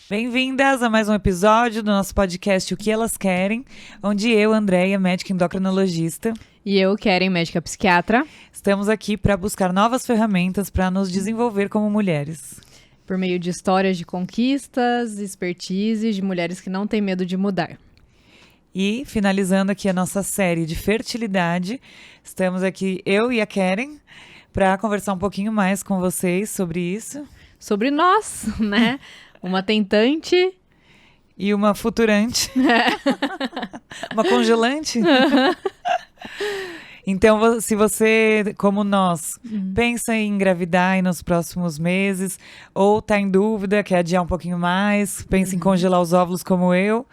Bem-vindas a mais um episódio do nosso podcast O Que Elas Querem, onde eu, Andréia, médica endocrinologista, e eu, Keren, médica psiquiatra, estamos aqui para buscar novas ferramentas para nos desenvolver como mulheres. Por meio de histórias de conquistas, expertise de mulheres que não têm medo de mudar. E, finalizando aqui a nossa série de fertilidade, estamos aqui, eu e a Keren, para conversar um pouquinho mais com vocês sobre isso. Sobre nós, né? Uma tentante... E uma futurante. Uma congelante. Então, se você, como nós, pensa em engravidar nos próximos meses, ou está em dúvida, quer adiar um pouquinho mais, pensa em congelar os óvulos como eu,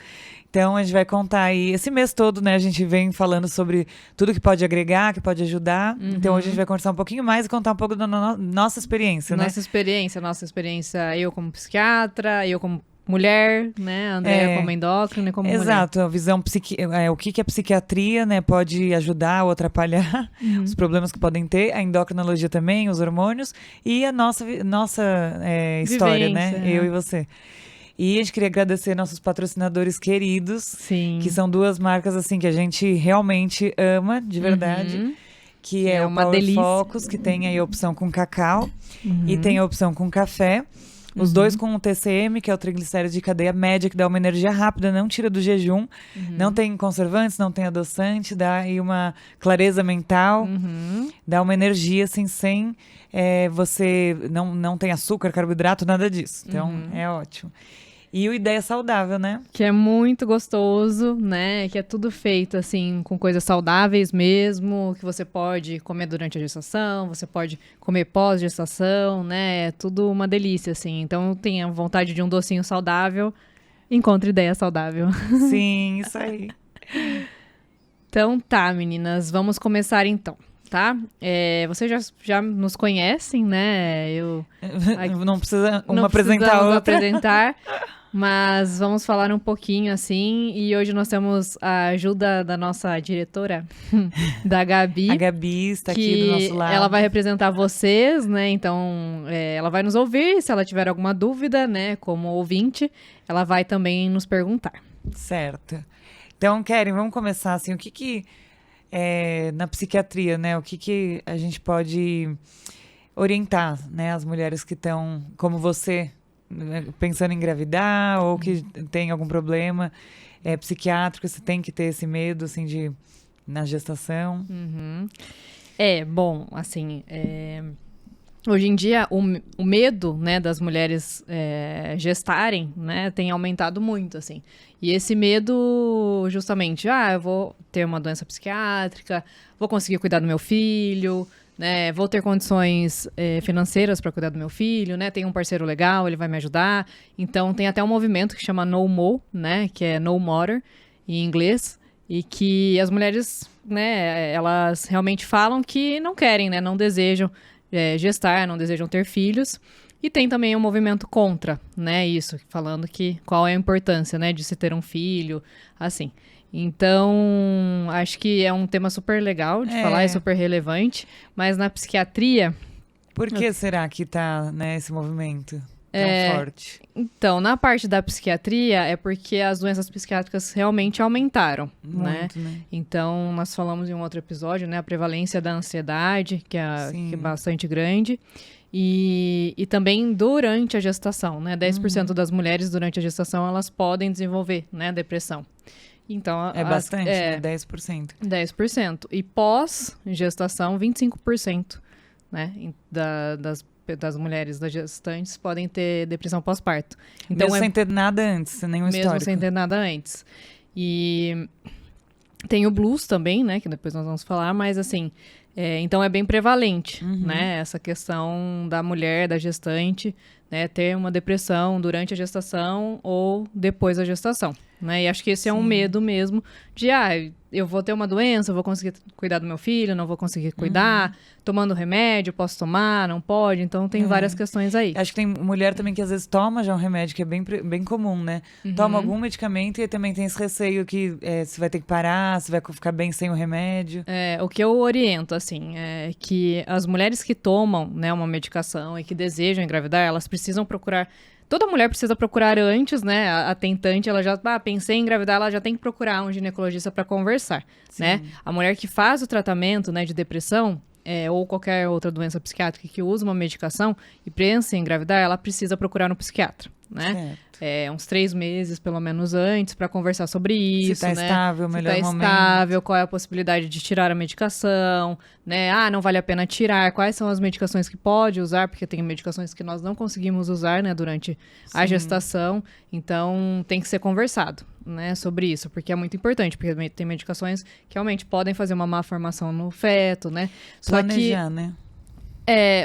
então a gente vai contar aí, esse mês todo, né, a gente vem falando sobre tudo que pode agregar, que pode ajudar, então hoje a gente vai conversar um pouquinho mais e contar um pouco da nossa experiência, né? Nossa experiência, eu como psiquiatra, eu como mulher, né, Andréia como endócrina e como exato, mulher. A visão o que a psiquiatria, né, pode ajudar ou atrapalhar, os problemas que podem ter, a endocrinologia também, os hormônios e a nossa história, né, eu e você. E a gente queria agradecer nossos patrocinadores queridos, Sim. Que são duas marcas assim que a gente realmente ama, de verdade. Que é o Power Focus, que tem aí a opção com cacau e tem a opção com café. Os dois com o TCM, que é o triglicérides de cadeia média, que dá uma energia rápida, não tira do jejum, não tem conservantes, não tem adoçante, dá aí uma clareza mental, dá uma energia assim, sem você não tem açúcar, carboidrato, nada disso. Então, é ótimo. E o Ideia Saudável, né? Que é muito gostoso, né? Que é tudo feito, assim, com coisas saudáveis mesmo, que você pode comer durante a gestação, você pode comer pós-gestação, né? É tudo uma delícia, assim. Então, tenha vontade de um docinho saudável, encontre Ideia Saudável. Sim, isso aí. Então, tá, meninas, vamos começar então. Tá? Vocês já nos conhecem, né? Não precisa não apresentar outra. Apresentar, mas vamos falar um pouquinho, assim. E hoje nós temos a ajuda da nossa diretora, da Gabi. A Gabi está aqui do nosso lado. Ela vai representar vocês, né? Então, ela vai nos ouvir. Se ela tiver alguma dúvida, né? Como ouvinte, ela vai também nos perguntar. Certo. Então, Keren, vamos começar assim. O que na psiquiatria, né? O que a gente pode orientar, né? As mulheres que estão, como você, né, pensando em engravidar ou que tem algum problema psiquiátrico, você tem que ter esse medo, assim, na gestação. Bom, assim... Hoje em dia, o medo, né, das mulheres gestarem, né, tem aumentado muito, assim. E esse medo, justamente, eu vou ter uma doença psiquiátrica, vou conseguir cuidar do meu filho, né, vou ter condições financeiras para cuidar do meu filho, né, tem um parceiro legal, ele vai me ajudar. Então, tem até um movimento que chama No Mo, né, que é No More, em inglês, e que as mulheres, né, elas realmente falam que não querem, né, não desejam gestar, não desejam ter filhos. E tem também um movimento contra, né, isso, falando que qual é a importância, né, de se ter um filho, assim. Então, acho que é um tema super legal de falar, é super relevante, mas na psiquiatria... Por que será que tá, né, esse movimento tão forte? Então, na parte da psiquiatria, é porque as doenças psiquiátricas realmente aumentaram, muito, né? Então, nós falamos em um outro episódio, né, a prevalência da ansiedade, que é bastante grande, e também durante a gestação, né, 10% das mulheres durante a gestação, elas podem desenvolver, né, depressão. Então, é bastante, né, 10%. 10%. E pós-gestação, 25%, né, das mulheres, das gestantes, podem ter depressão pós-parto. Então, mesmo sem ter nada antes, nenhum histórico. Mesmo sem ter nada antes. E tem o blues também, né, que depois nós vamos falar, mas assim, então é bem prevalente, né, essa questão da mulher, da gestante, né, ter uma depressão durante a gestação ou depois da gestação, né, e acho que esse é um medo mesmo de, eu vou ter uma doença, eu vou conseguir cuidar do meu filho, não vou conseguir cuidar, tomando remédio, posso tomar, não pode, então tem várias questões aí. Acho que tem mulher também que às vezes toma já um remédio, que é bem comum, né? Toma algum medicamento e também tem esse receio que você vai ter que parar, você vai ficar bem sem o remédio. O que eu oriento, assim, é que as mulheres que tomam, né, uma medicação e que desejam engravidar, elas precisam procurar toda mulher precisa procurar antes, né? A tentante, ela já, pensei em engravidar, ela já tem que procurar um ginecologista para conversar, né? A mulher que faz o tratamento, né, de depressão, ou qualquer outra doença psiquiátrica que usa uma medicação e pensa em engravidar, ela precisa procurar um psiquiatra, né? Uns 3 meses, pelo menos, antes, para conversar sobre isso, se tá estável, melhor momento. Se tá estável, qual é a possibilidade de tirar a medicação, né? Não vale a pena tirar, quais são as medicações que pode usar, porque tem medicações que nós não conseguimos usar, né, durante a gestação, então tem que ser conversado, né, sobre isso, porque é muito importante, porque tem medicações que realmente podem fazer uma má formação no feto, né? Planejar, né?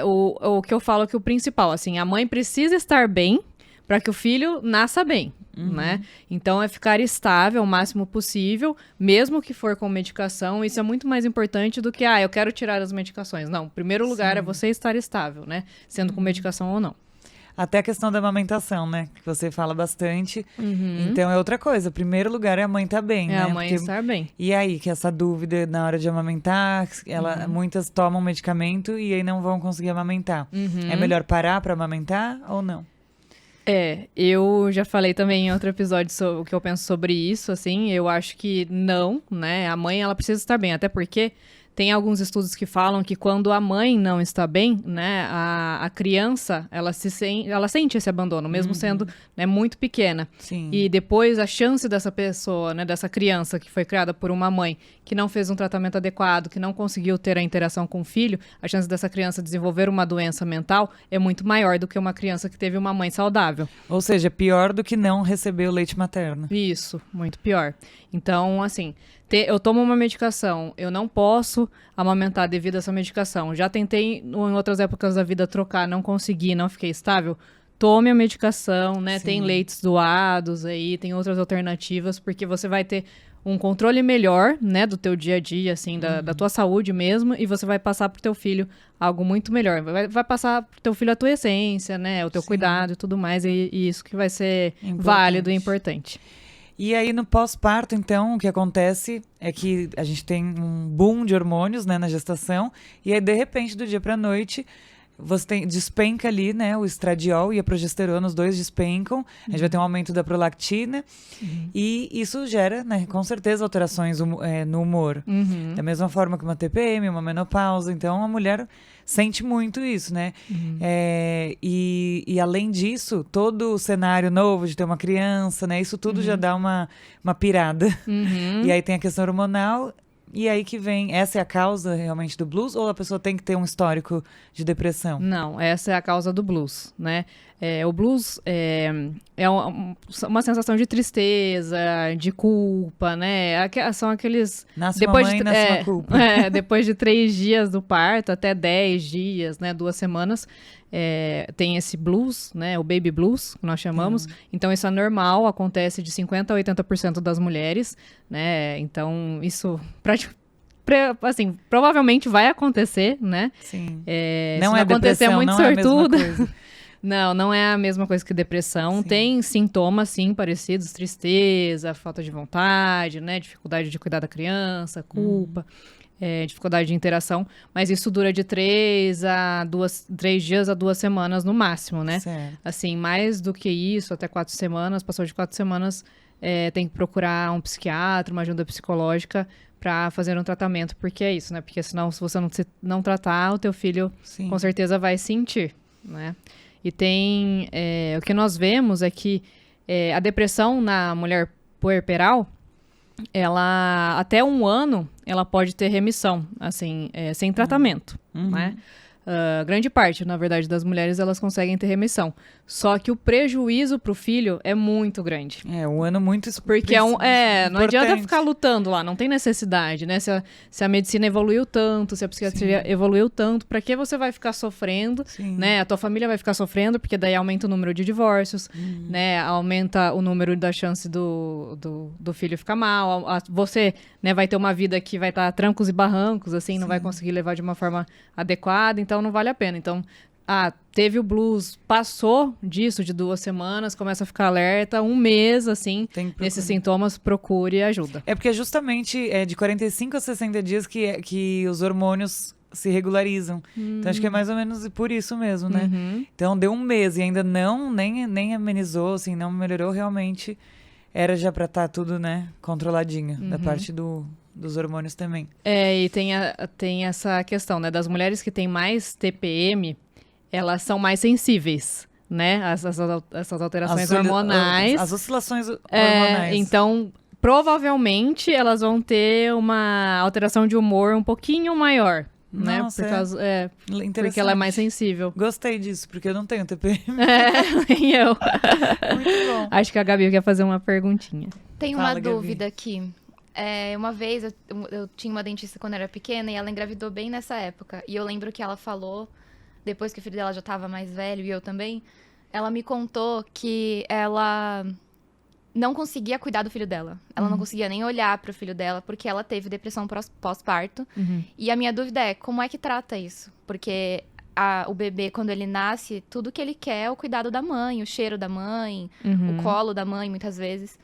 O que eu falo é que o principal, assim, a mãe precisa estar bem para que o filho nasça bem, né? Então, é ficar estável o máximo possível, mesmo que for com medicação. Isso é muito mais importante do que, eu quero tirar as medicações. Não, o primeiro lugar é você estar estável, né? Sendo com medicação ou não. Até a questão da amamentação, né? Que você fala bastante. Então, é outra coisa. O primeiro lugar é a mãe estar bem, né? A mãe estar bem. E aí, que essa dúvida na hora de amamentar, muitas tomam medicamento e aí não vão conseguir amamentar. É melhor parar para amamentar ou não? Eu já falei também em outro episódio o que eu penso sobre isso, assim, eu acho que não, né, a mãe, ela precisa estar bem, até porque tem alguns estudos que falam que quando a mãe não está bem, né, a criança, ela sente esse abandono, mesmo sendo, né, muito pequena. Sim. E depois a chance dessa pessoa, né, dessa criança que foi criada por uma mãe que não fez um tratamento adequado, que não conseguiu ter a interação com o filho, a chance dessa criança desenvolver uma doença mental é muito maior do que uma criança que teve uma mãe saudável. Ou seja, pior do que não receber o leite materno. Isso, muito pior. Então, assim, eu tomo uma medicação, eu não posso amamentar devido a essa medicação. Já tentei em outras épocas da vida trocar, não consegui, não fiquei estável. Tome a medicação, né? Sim. Tem leites doados aí, tem outras alternativas, porque você vai ter um controle melhor, né, do teu dia a dia, assim, da tua saúde mesmo, e você vai passar pro teu filho algo muito melhor. Vai passar pro teu filho a tua essência, né, o teu cuidado e tudo mais, e isso que vai ser válido e importante. E aí, no pós-parto, então, o que acontece é que a gente tem um boom de hormônios, né, na gestação, e aí, de repente, do dia pra noite, você despenca ali, né, o estradiol e a progesterona, os dois despencam, a gente vai ter um aumento da prolactina, e isso gera, né, com certeza, alterações no humor. Da mesma forma que uma TPM, uma menopausa, então a mulher sente muito isso, né? E além disso, todo o cenário novo de ter uma criança, né, isso tudo já dá uma pirada. E aí tem a questão hormonal. E aí que vem, essa é a causa realmente do blues ou a pessoa tem que ter um histórico de depressão? Não, essa é a causa do blues, né? O blues é uma sensação de tristeza, de culpa, né? São aqueles... Nasce uma mãe, nasce uma culpa. Depois de 3 dias do parto, até 10 dias, né? 2 semanas, tem esse blues, né? O baby blues, que nós chamamos. Então, isso é normal, acontece de 50% a 80% das mulheres, né? Então, isso... assim, provavelmente vai acontecer, né? Sim. Não é acontecer, depressão, muito não sortuda. É a mesma coisa. Não é a mesma coisa que depressão. Sim. Tem sintomas, sim, parecidos. Tristeza, falta de vontade, né? Dificuldade de cuidar da criança, culpa, dificuldade de interação. Mas isso dura de 3 dias a 2 semanas no máximo, né? Certo. Assim, mais do que isso, até 4 semanas. Passou de 4 semanas, tem que procurar um psiquiatra, uma ajuda psicológica para fazer um tratamento. Porque é isso, né? Porque senão, se você não tratar, o teu filho, sim, com certeza vai sentir, né? E tem... o que nós vemos é que a depressão na mulher puerperal, ela, até 1 ano, ela pode ter remissão, assim, sem tratamento, né? Grande parte, na verdade, das mulheres, elas conseguem ter remissão. Só que o prejuízo pro filho é muito grande. 1 ano muito... Porque não adianta ficar lutando lá, não tem necessidade, né? Se a medicina evoluiu tanto, se a psiquiatria evoluiu tanto, pra que você vai ficar sofrendo, né? A tua família vai ficar sofrendo, porque daí aumenta o número de divórcios, né? Aumenta o número da chance do filho ficar mal. Você, né, vai ter uma vida que vai estar trancos e barrancos, assim, não vai conseguir levar de uma forma adequada, então não vale a pena. Então, teve o blues, passou disso de 2 semanas, começa a ficar alerta, 1 mês, assim, nesses sintomas, procure ajuda. Porque justamente de 45 a 60 dias que os hormônios se regularizam. Então, acho que é mais ou menos por isso mesmo, né? Então, deu um mês e ainda nem amenizou, assim, não melhorou realmente. Era já pra estar tudo, né, controladinho, da parte dos hormônios também. E tem essa questão, né, das mulheres que têm mais TPM, elas são mais sensíveis, né, essas alterações hormonais. As oscilações hormonais. Então, provavelmente, elas vão ter uma alteração de humor um pouquinho maior. Nossa, né? Porque ela é mais sensível. Gostei disso, porque eu não tenho TPM. Nem eu. Muito bom. Acho que a Gabi quer fazer uma perguntinha. Tem uma dúvida aqui. Uma vez eu tinha uma dentista quando eu era pequena e ela engravidou bem nessa época. E eu lembro que ela falou, depois que o filho dela já estava mais velho e eu também, ela me contou que ela não conseguia cuidar do filho dela. Ela não conseguia nem olhar pro filho dela, porque ela teve depressão pós-parto. E a minha dúvida é, como é que trata isso? Porque o bebê, quando ele nasce, tudo que ele quer é o cuidado da mãe, o cheiro da mãe, o colo da mãe, muitas vezes.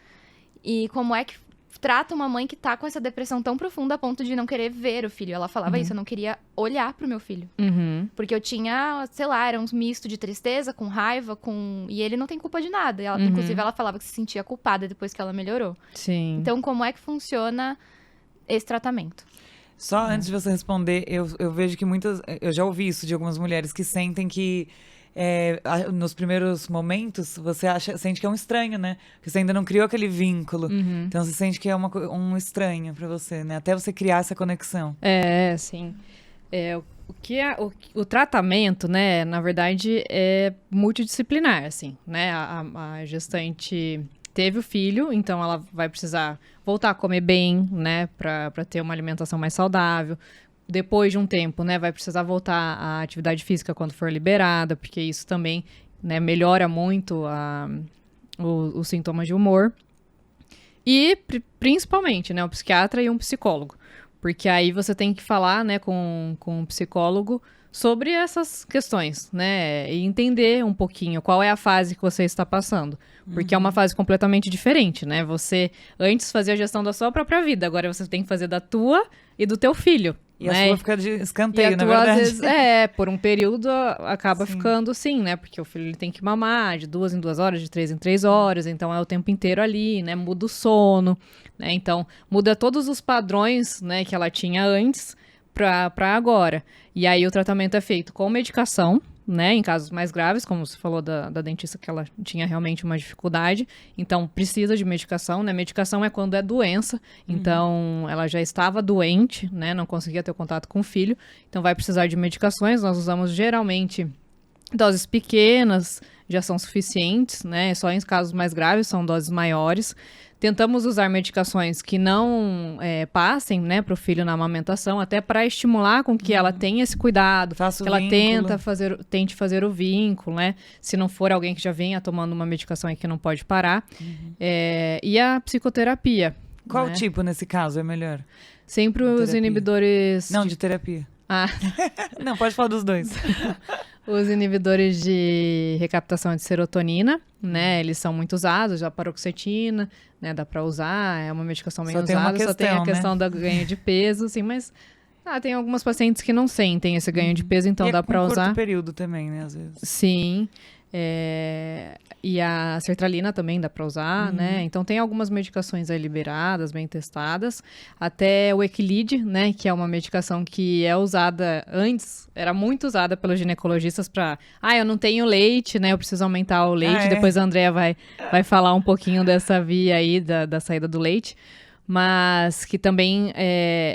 E como é que trata uma mãe que tá com essa depressão tão profunda a ponto de não querer ver o filho? Ela falava isso, eu não queria olhar pro meu filho. Porque eu tinha, sei lá, era um misto de tristeza, com raiva, e ele não tem culpa de nada. E inclusive, ela falava que se sentia culpada depois que ela melhorou. Sim. Então, como é que funciona esse tratamento? Só antes de você responder, eu vejo que eu já ouvi isso de algumas mulheres que sentem que nos primeiros momentos, você sente que é um estranho, né? Porque você ainda não criou aquele vínculo. Então, você sente que é um estranho pra você, né? Até você criar essa conexão. Sim. O tratamento, né, na verdade, é multidisciplinar, assim, né? A gestante teve o filho, então ela vai precisar voltar a comer bem, né? Pra ter uma alimentação mais saudável. Depois de um tempo, né, vai precisar voltar à atividade física quando for liberada, porque isso também, né, melhora muito os sintomas de humor. E, principalmente, né, o psiquiatra e um psicólogo. Porque aí você tem que falar, né, com um psicólogo sobre essas questões, né, e entender um pouquinho qual é a fase que você está passando. Porque é uma fase completamente diferente, né? Você antes fazia a gestão da sua própria vida, agora você tem que fazer da tua e do teu filho. E né? a sua fica de escanteio, na verdade. Às vezes, por um período acaba ficando assim, né? Porque o filho ele tem que mamar de 2 em 2 horas, de 3 em 3 horas, então é o tempo inteiro ali, né? Muda o sono, né? Então, muda todos os padrões, né, que ela tinha antes para agora. E aí o tratamento é feito com medicação, né, em casos mais graves, como você falou da dentista, que ela tinha realmente uma dificuldade, então precisa de medicação, né, medicação é quando é doença, então ela já estava doente, né, não conseguia ter contato com o filho, então vai precisar de medicações, nós usamos geralmente doses pequenas, já são suficientes, né, só em casos mais graves são doses maiores. Tentamos usar medicações que não passem, né, para o filho na amamentação, até para estimular com que ela tenha esse cuidado, que ela tente fazer o vínculo, né? Se não for alguém que já venha tomando uma medicação e que não pode parar. E a psicoterapia. Qual né? tipo nesse caso é melhor? Sempre os inibidores... Não, de terapia. Ah. Não, pode falar dos dois. Os inibidores de recaptação de serotonina, né? Eles são muito usados, a paroxetina, né? Dá pra usar, é uma medicação bem usada, só tem a questão do ganho de peso, assim, mas tem algumas pacientes que não sentem esse ganho de peso, então dá pra usar. Curto período também, né, às vezes. Sim. E a sertralina também dá para usar, né? Então tem algumas medicações aí liberadas, bem testadas. Até o Equilide, né? Que é uma medicação que é usada antes, era muito usada pelos ginecologistas para... eu não tenho leite, né? Eu preciso aumentar o leite. Depois a Andrea vai falar um pouquinho dessa via aí da saída do leite. Mas que também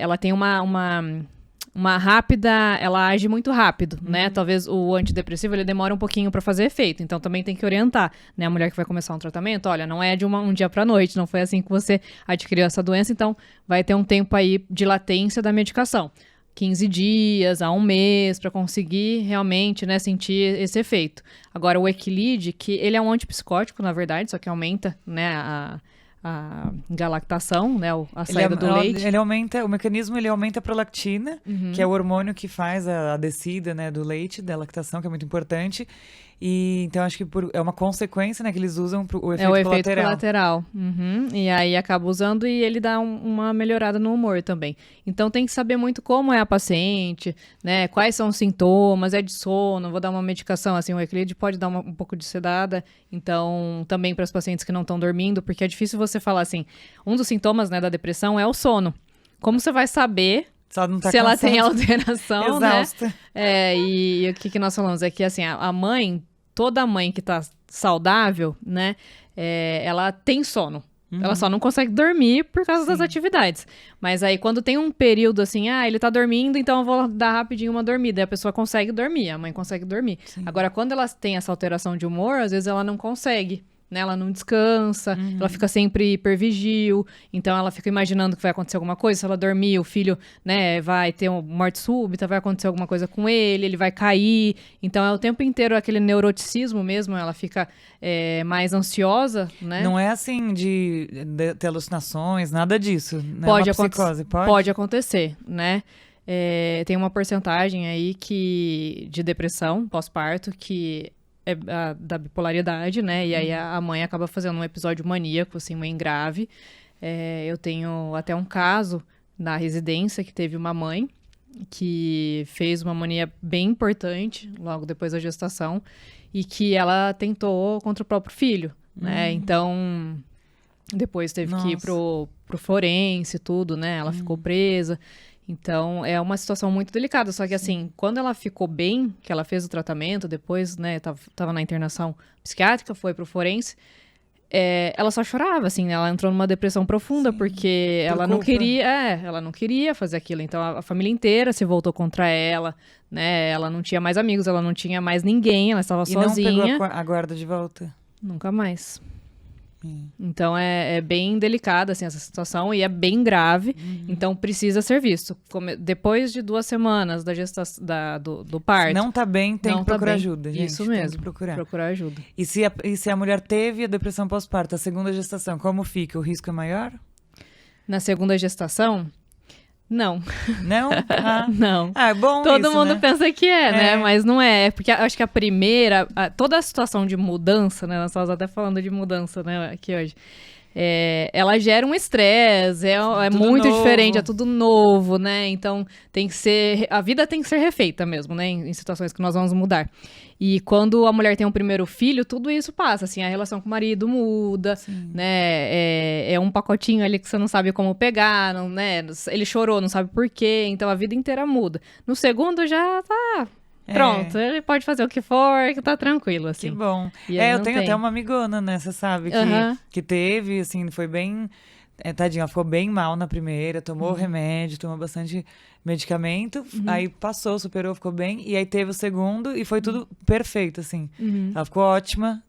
ela tem uma rápida, ela age muito rápido, né? Talvez o antidepressivo, ele demora um pouquinho para fazer efeito, então também tem que orientar, né? A mulher que vai começar um tratamento, olha, não é de um dia para noite, não foi assim que você adquiriu essa doença, então vai ter um tempo aí de latência da medicação. 15 dias a 1 mês para conseguir realmente, né, sentir esse efeito. Agora, o Equilide, que ele é um antipsicótico, na verdade, só que aumenta, né, galactação, né? A saída do leite. O mecanismo ele aumenta a prolactina, que é o hormônio que faz a descida, né, do leite, da lactação, que é muito importante. E então acho que é uma consequência, né, que eles usam o efeito colateral. É o efeito colateral. E aí acaba usando e ele dá uma melhorada no humor também. Então tem que saber muito como é a paciente, né, quais são os sintomas, é de sono, vou dar uma medicação, assim, o Euclide pode dar um pouco de sedada, então também para as pacientes que não estão dormindo, porque é difícil você falar assim, um dos sintomas, né, da depressão é o sono. Como você vai saber se ela tem alteração, exausta, né? E o que nós falamos é que, assim, a mãe, toda mãe que tá saudável, né, ela tem sono. Ela só não consegue dormir por causa das atividades. Mas aí, quando tem um período assim, ele tá dormindo, então eu vou dar rapidinho uma dormida. E a pessoa consegue dormir, a mãe consegue dormir. Sim. Agora, quando ela tem essa alteração de humor, às vezes ela não consegue. Né, ela não descansa, ela fica sempre hipervigil, então ela fica imaginando que vai acontecer alguma coisa, se ela dormir, o filho, né, vai ter uma morte súbita, vai acontecer alguma coisa com ele vai cair, então é o tempo inteiro aquele neuroticismo mesmo, ela fica mais ansiosa, né? Não é assim de ter alucinações, nada disso, né? Pode uma psicose, pode acontecer, né? Tem uma porcentagem aí de depressão pós-parto que da bipolaridade, né? E aí a mãe acaba fazendo um episódio maníaco, assim, bem grave. Eu tenho até um caso na residência que teve uma mãe que fez uma mania bem importante logo depois da gestação e que ela tentou contra o próprio filho, né? Então, depois teve que ir pro forense e tudo, né? Ela ficou presa. Então, é uma situação muito delicada. Só que, assim, quando ela ficou bem, que ela fez o tratamento, depois, né, tava na internação psiquiátrica, foi pro forense, ela só chorava, assim, né? Ela entrou numa depressão profunda, porque ela não queria fazer aquilo. Então, a família inteira se voltou contra ela, né? Ela não tinha mais amigos, ela não tinha mais ninguém, ela estava sozinha. E não pegou a guarda de volta? Nunca mais. Então é bem delicada assim, essa situação e é bem grave, então precisa ser visto. Depois de 2 semanas da gestação, do parto. Não tá bem, tem que procurar ajuda, gente. Isso mesmo, tem que procurar ajuda. E se a mulher teve a depressão pós-parto, a segunda gestação, como fica? O risco é maior? Na segunda gestação? Não. Não? Não. É bom todo isso, mundo né? pensa que né? Mas não é. Porque acho que a primeira... toda a situação de mudança, né? Nós estamos até falando de mudança, né? Aqui hoje. Ela gera um estresse, é muito novo. Diferente, é tudo novo, né? Então, tem que ser... A vida tem que ser refeita mesmo, né? Em situações que nós vamos mudar. E quando a mulher tem um primeiro filho, tudo isso passa, assim, a relação com o marido muda, né? É um pacotinho ali que você não sabe como pegar, não, né? Ele chorou, não sabe por quê, então a vida inteira muda. No segundo já tá... Pronto, ele pode fazer o que for, que tá tranquilo, assim. Que bom. Eu tenho até uma amigona, né? Você sabe, que teve, assim, foi bem... Tadinha, ela ficou bem mal na primeira, tomou remédio, tomou bastante medicamento, aí passou, superou, ficou bem, e aí teve o segundo e foi tudo perfeito, assim. Ela ficou ótima,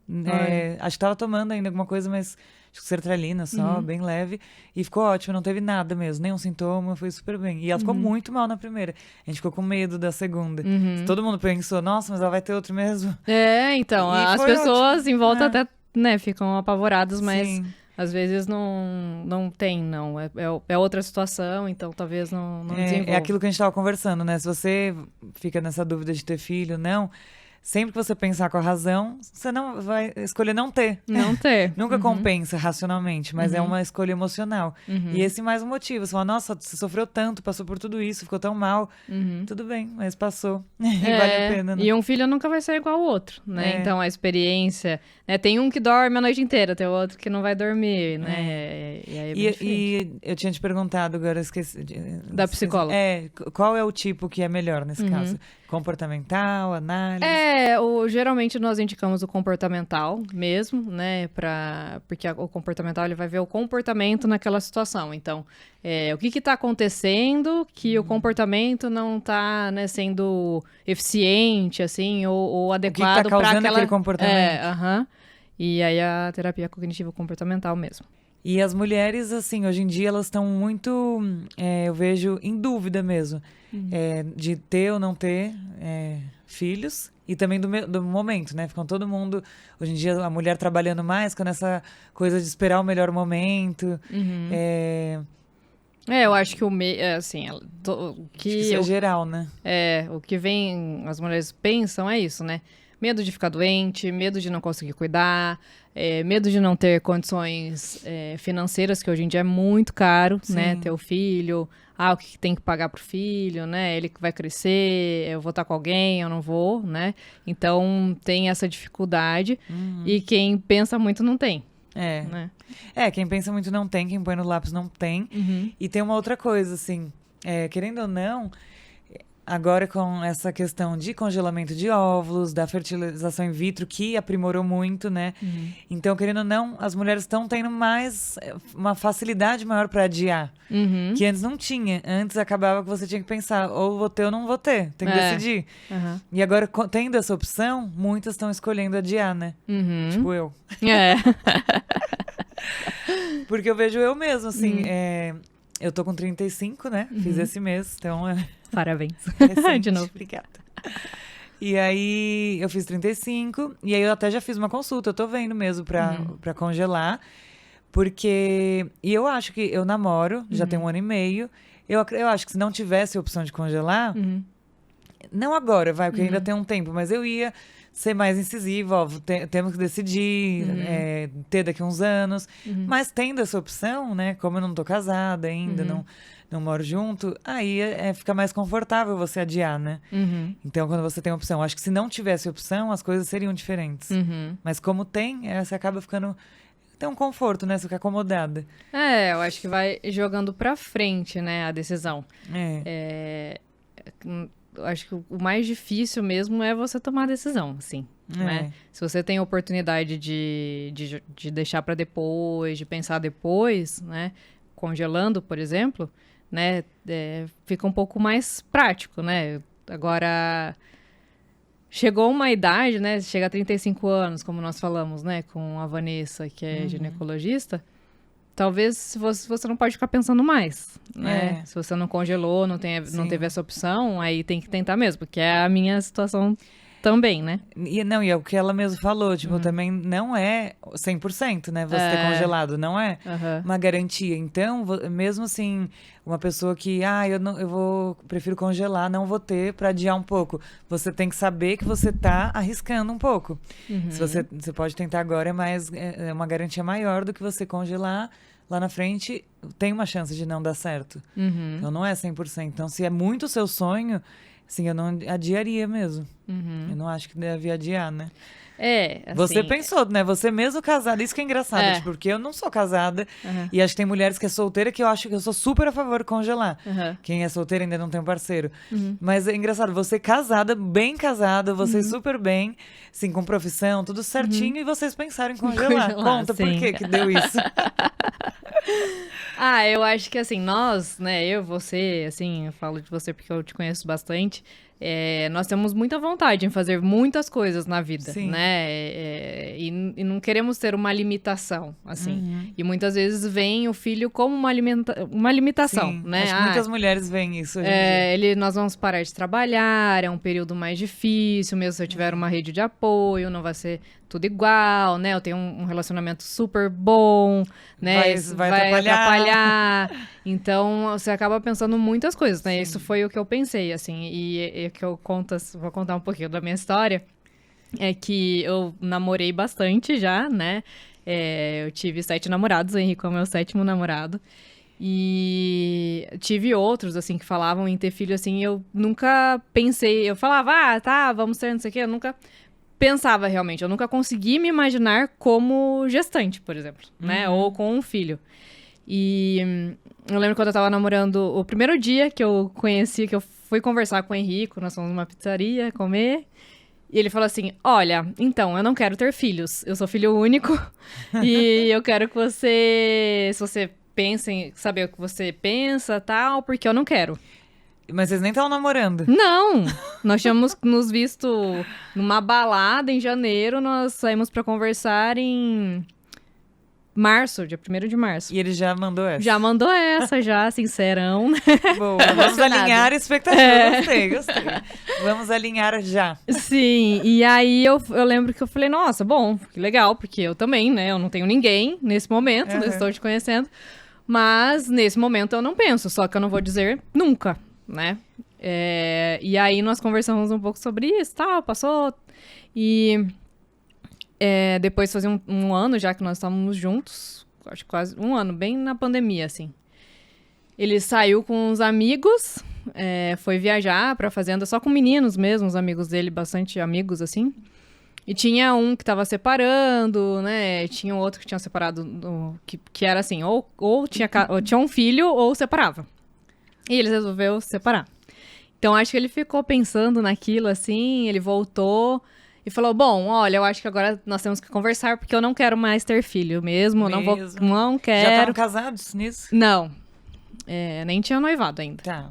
acho que tava tomando ainda alguma coisa, mas acho que sertralina só, bem leve, e ficou ótima, não teve nada mesmo, nenhum sintoma, foi super bem. E ela ficou muito mal na primeira, a gente ficou com medo da segunda. Todo mundo pensou, nossa, mas ela vai ter outro mesmo? Então, as pessoas em volta até, né, ficam apavoradas, mas... Sim. Às vezes não tem, não. É outra situação, então talvez não desenvolva. É aquilo que a gente estava conversando, né? Se você fica nessa dúvida de ter filho, não... Sempre que você pensar com a razão, você não vai escolher não ter. Não ter. Nunca compensa racionalmente, mas é uma escolha emocional. E esse mais um motivo. Você fala, nossa, você sofreu tanto, passou por tudo isso, ficou tão mal. Tudo bem, mas passou. E vale a pena, né? E um filho nunca vai ser igual ao outro, né? Então, a experiência... Né? Tem um que dorme a noite inteira, tem outro que não vai dormir, né? E aí e eu tinha te perguntado, agora eu esqueci. Da psicóloga. Qual é o tipo que é melhor nesse caso? Comportamental, análise? Geralmente nós indicamos o comportamental mesmo, né? Porque o comportamental ele vai ver o comportamento naquela situação. Então, o que está acontecendo que o comportamento não está, né, sendo eficiente, assim, ou adequado para causando aquele comportamento. E aí a terapia cognitivo-comportamental mesmo. E as mulheres, assim, hoje em dia elas estão muito, eu vejo, em dúvida mesmo, de ter ou não ter filhos. e também do momento, né? Ficam todo mundo... Hoje em dia, a mulher trabalhando mais, com essa coisa de esperar o melhor momento. Eu acho que assim... que isso é geral, né? O que as mulheres pensam é isso, né? Medo de ficar doente, medo de não conseguir cuidar, medo de não ter condições financeiras, que hoje em dia é muito caro, né? Ter o filho, o que tem que pagar pro filho, né? Ele que vai crescer, eu vou estar com alguém, eu não vou, né? Então, tem essa dificuldade e quem pensa muito não tem. Né? Quem pensa muito não tem, quem põe no lápis não tem. E tem uma outra coisa, assim, querendo ou não... Agora com essa questão de congelamento de óvulos, da fertilização in vitro, que aprimorou muito, né? Então, querendo ou não, as mulheres estão tendo uma facilidade maior para adiar. Que antes não tinha. Antes acabava que você tinha que pensar, ou vou ter ou não vou ter. Tem que decidir. E agora, tendo essa opção, muitas estão escolhendo adiar, né? Tipo eu. Porque eu vejo eu mesmo, assim... Eu tô com 35, né? Fiz esse mês, então... Parabéns. De novo. Obrigada. E aí, eu fiz 35, e aí eu até já fiz uma consulta. Eu tô vendo mesmo pra congelar, porque... E eu acho que eu namoro, já tem 1 ano e meio. Eu acho que se não tivesse a opção de congelar... Não agora, porque ainda tem um tempo, mas eu ia ser mais incisiva, temos que decidir, ter daqui uns anos. Mas tendo essa opção, né, como eu não tô casada ainda, não moro junto, aí fica mais confortável você adiar, né? Então, quando você tem opção, acho que se não tivesse opção, as coisas seriam diferentes. Mas como tem, você acaba ficando... Tem um conforto, né? Você fica acomodada. Eu acho que vai jogando pra frente, né, a decisão. Acho que o mais difícil mesmo é você tomar a decisão, assim, né? Se você tem a oportunidade de deixar para depois, de pensar depois, né? Congelando, por exemplo, né? Fica um pouco mais prático, né? Agora, chegou uma idade, né? Chega a 35 anos, como nós falamos, né? Com a Vanessa, que é ginecologista. Talvez você não pode ficar pensando mais, né? Se você não congelou, não teve essa opção, aí tem que tentar mesmo, porque é a minha situação também, né? E é o que ela mesmo falou, tipo, também não é 100%, né? Você ter congelado, não é uma garantia. Então, mesmo assim, uma pessoa que, prefiro congelar, não vou ter pra adiar um pouco. Você tem que saber que você tá arriscando um pouco. Se você pode tentar agora, é uma garantia maior do que você congelar. Lá na frente, tem uma chance de não dar certo. Então, não é 100%. Então, se é muito o seu sonho, assim, eu não adiaria mesmo. Eu não acho que deve adiar, né? Assim, você pensou, né? Você mesmo casada. Isso que é engraçado, tipo, porque eu não sou casada. E acho que tem mulheres que é solteira que eu acho que eu sou super a favor de congelar. Quem é solteira ainda não tem um parceiro. Mas é engraçado, você casada, bem casada, você super bem, assim, com profissão, tudo certinho, e vocês pensaram em congelar. Conta, sim. Por que deu isso? Eu acho que assim, nós, né, você, assim, eu falo de você porque eu te conheço bastante, nós temos muita vontade em fazer muitas coisas na vida, né, e não queremos ter uma limitação, assim, e muitas vezes vem o filho como uma limitação, né. Acho que muitas mulheres veem isso hoje em dia. Nós vamos parar de trabalhar, é um período mais difícil, mesmo se eu tiver uma rede de apoio, não vai ser tudo igual, né? Eu tenho um relacionamento super bom, né? Vai atrapalhar. Então, você acaba pensando muitas coisas, né? Isso foi o que eu pensei, assim. E que vou contar um pouquinho da minha história. É que eu namorei bastante já, né? Eu tive 7 namorados, o Henrique é o meu 7º namorado. E tive outros, assim, que falavam em ter filho, assim, eu nunca pensei... Eu falava, tá, vamos ter, não sei o quê, eu nunca... pensava realmente, eu nunca consegui me imaginar como gestante, por exemplo, né? Ou com um filho. E eu lembro quando eu tava namorando, o primeiro dia que eu conheci, que eu fui conversar com o Henrico, nós fomos numa pizzaria comer, e ele falou assim, olha, então, eu não quero ter filhos, eu sou filho único, e eu quero que você, se você pensa em saber o que você pensa, tal, porque eu não quero. Mas vocês nem estavam namorando? Não! Nós tínhamos nos visto numa balada em janeiro, nós saímos pra conversar em março, dia 1º de março. E ele já mandou essa? Já mandou essa, já, sincerão, né? Boa, vamos alinhar a expectativa. Gostei. Vamos alinhar já. Sim, e aí eu lembro que eu falei, nossa, bom, que legal, porque eu também, né? Eu não tenho ninguém nesse momento, né, estou te conhecendo. Mas nesse momento eu não penso, só que eu não vou dizer nunca, né? E aí nós conversamos um pouco sobre isso, tal, passou. E depois fazia um ano já que nós estávamos juntos, acho que quase um ano, bem na pandemia, assim. Ele saiu com uns amigos, foi viajar pra fazenda só com meninos mesmo, os amigos dele, bastante amigos, assim. E tinha um que tava separando, né? Tinha um outro que tinha separado, que era assim, ou tinha um filho ou separava. E eles resolveram separar. Então, acho que ele ficou pensando naquilo, assim, ele voltou e falou, bom, olha, eu acho que agora nós temos que conversar, porque eu não quero mais ter filho mesmo. Não quero. Já estavam casados nisso? Não. Nem tinha noivado ainda. Tá.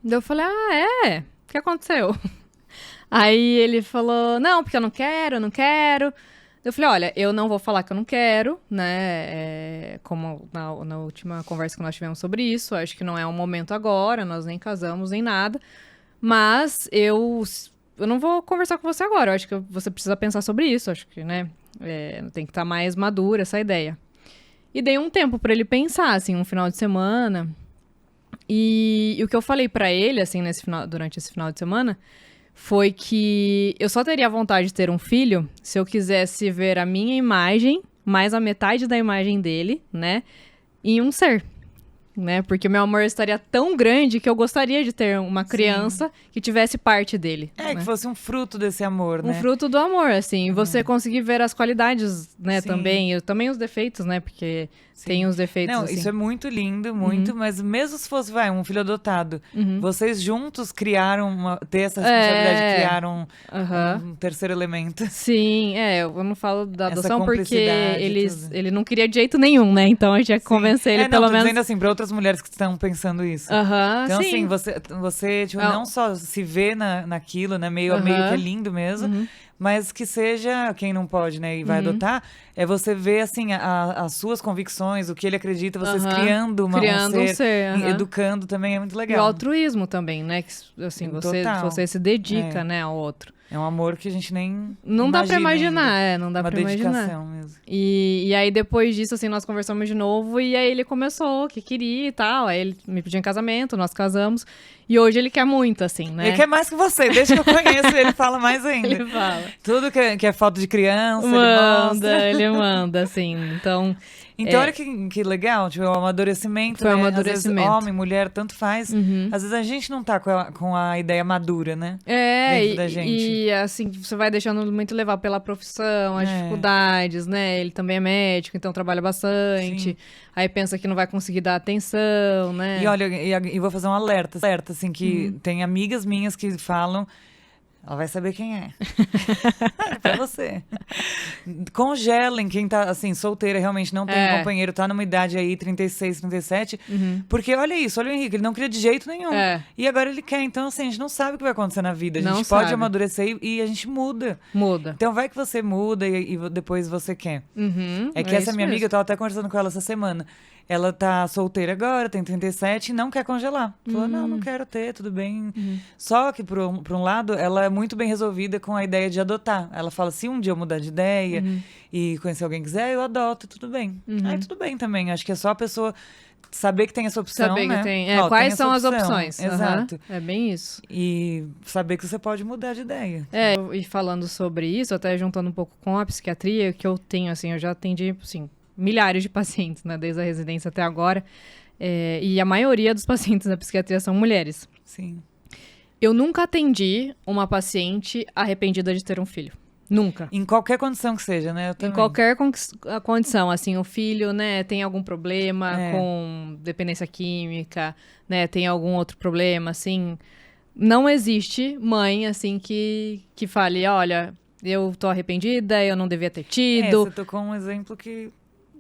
Daí eu falei, o que aconteceu? Aí ele falou, não, porque eu não quero. Eu falei, olha, eu não vou falar que eu não quero, né? Como na última conversa que nós tivemos sobre isso, acho que não é um momento agora, nós nem casamos, nem nada. Mas eu não vou conversar com você agora, eu acho que você precisa pensar sobre isso, acho que, né? Tem que estar mais madura essa ideia. E dei um tempo pra ele pensar, assim, um final de semana. E o que eu falei pra ele, assim, durante esse final de semana, foi que eu só teria vontade de ter um filho se eu quisesse ver a minha imagem, mais a metade da imagem dele, né, em um ser, né, porque o meu amor estaria tão grande que eu gostaria de ter uma criança que tivesse parte dele. Né? Que fosse um fruto desse amor, né? Um fruto do amor, assim, e você conseguir ver as qualidades, né, também, e também os defeitos, né, porque tem os defeitos, não, assim. Isso é muito lindo, muito, mas mesmo se fosse, um filho adotado, vocês juntos criaram, ter essa responsabilidade de criar um terceiro elemento. Sim, eu não falo da adoção porque ele não queria de jeito nenhum, né, então a gente ia convencer ele pelo menos. Dizendo assim, para outras mulheres que estão pensando isso. Então, sim. assim, você tipo, não só se vê naquilo, né, meio que é lindo mesmo, mas que seja, quem não pode, né, e vai adotar, você ver, assim, as suas convicções, o que ele acredita, vocês criando um ser, educando também, é muito legal. E o altruísmo também, né, que, assim, você se dedica, né, ao outro. É um amor que a gente nem não dá pra imaginar, não dá pra imaginar. Uma dedicação mesmo. E aí, depois disso, assim, nós conversamos de novo e aí ele começou, que queria e tal. Aí ele me pediu em casamento, nós casamos. E hoje ele quer muito, assim, né? Ele quer mais que você, desde que eu conheço ele fala mais ainda. Ele fala. Tudo que é foto de criança, ele manda, assim, então... Então, olha que legal, tipo, o amadurecimento, Foi né? um amadurecimento. Às vezes, homem, mulher, tanto faz. Às vezes a gente não tá com a ideia madura, né? Dentro da gente. E assim, você vai deixando muito levar pela profissão, as dificuldades, né? Ele também é médico, então trabalha bastante. Sim. Aí pensa que não vai conseguir dar atenção, né? E olha, e vou fazer um alerta, assim, que tem amigas minhas que falam... Ela vai saber quem é. Pra você. Congelem quem tá, assim, solteira, realmente não tem companheiro, tá numa idade aí, 36, 37. Porque olha isso, olha o Henrique, ele não queria de jeito nenhum. E agora ele quer. Então, assim, a gente não sabe o que vai acontecer na vida. A gente pode amadurecer e a gente muda. Muda. Então vai que você muda e depois você quer. Que essa minha amiga, eu tava até conversando com ela essa semana. Ela tá solteira agora, tem 37 e não quer congelar. Falou, não quero ter, tudo bem. Só que, por um lado, ela é muito bem resolvida com a ideia de adotar. Ela fala, se um dia eu mudar de ideia e conhecer alguém que quiser, eu adoto, tudo bem. Aí tudo bem também. Acho que é só a pessoa saber que tem essa opção, saber né? Que tem. Quais são as opções. Exato. É bem isso. E saber que você pode mudar de ideia. E falando sobre isso, até juntando um pouco com a psiquiatria, que eu tenho, assim, eu já atendi, assim... milhares de pacientes, né, desde a residência até agora, e a maioria dos pacientes da psiquiatria são mulheres. Sim. Eu nunca atendi uma paciente arrependida de ter um filho. Nunca. Em qualquer condição que seja, né? Eu também. Em qualquer condição, assim, o filho, né, tem algum problema com dependência química, né, tem algum outro problema, assim, não existe mãe, assim, que fale, olha, eu tô arrependida, eu não devia ter tido. Você tocou um exemplo que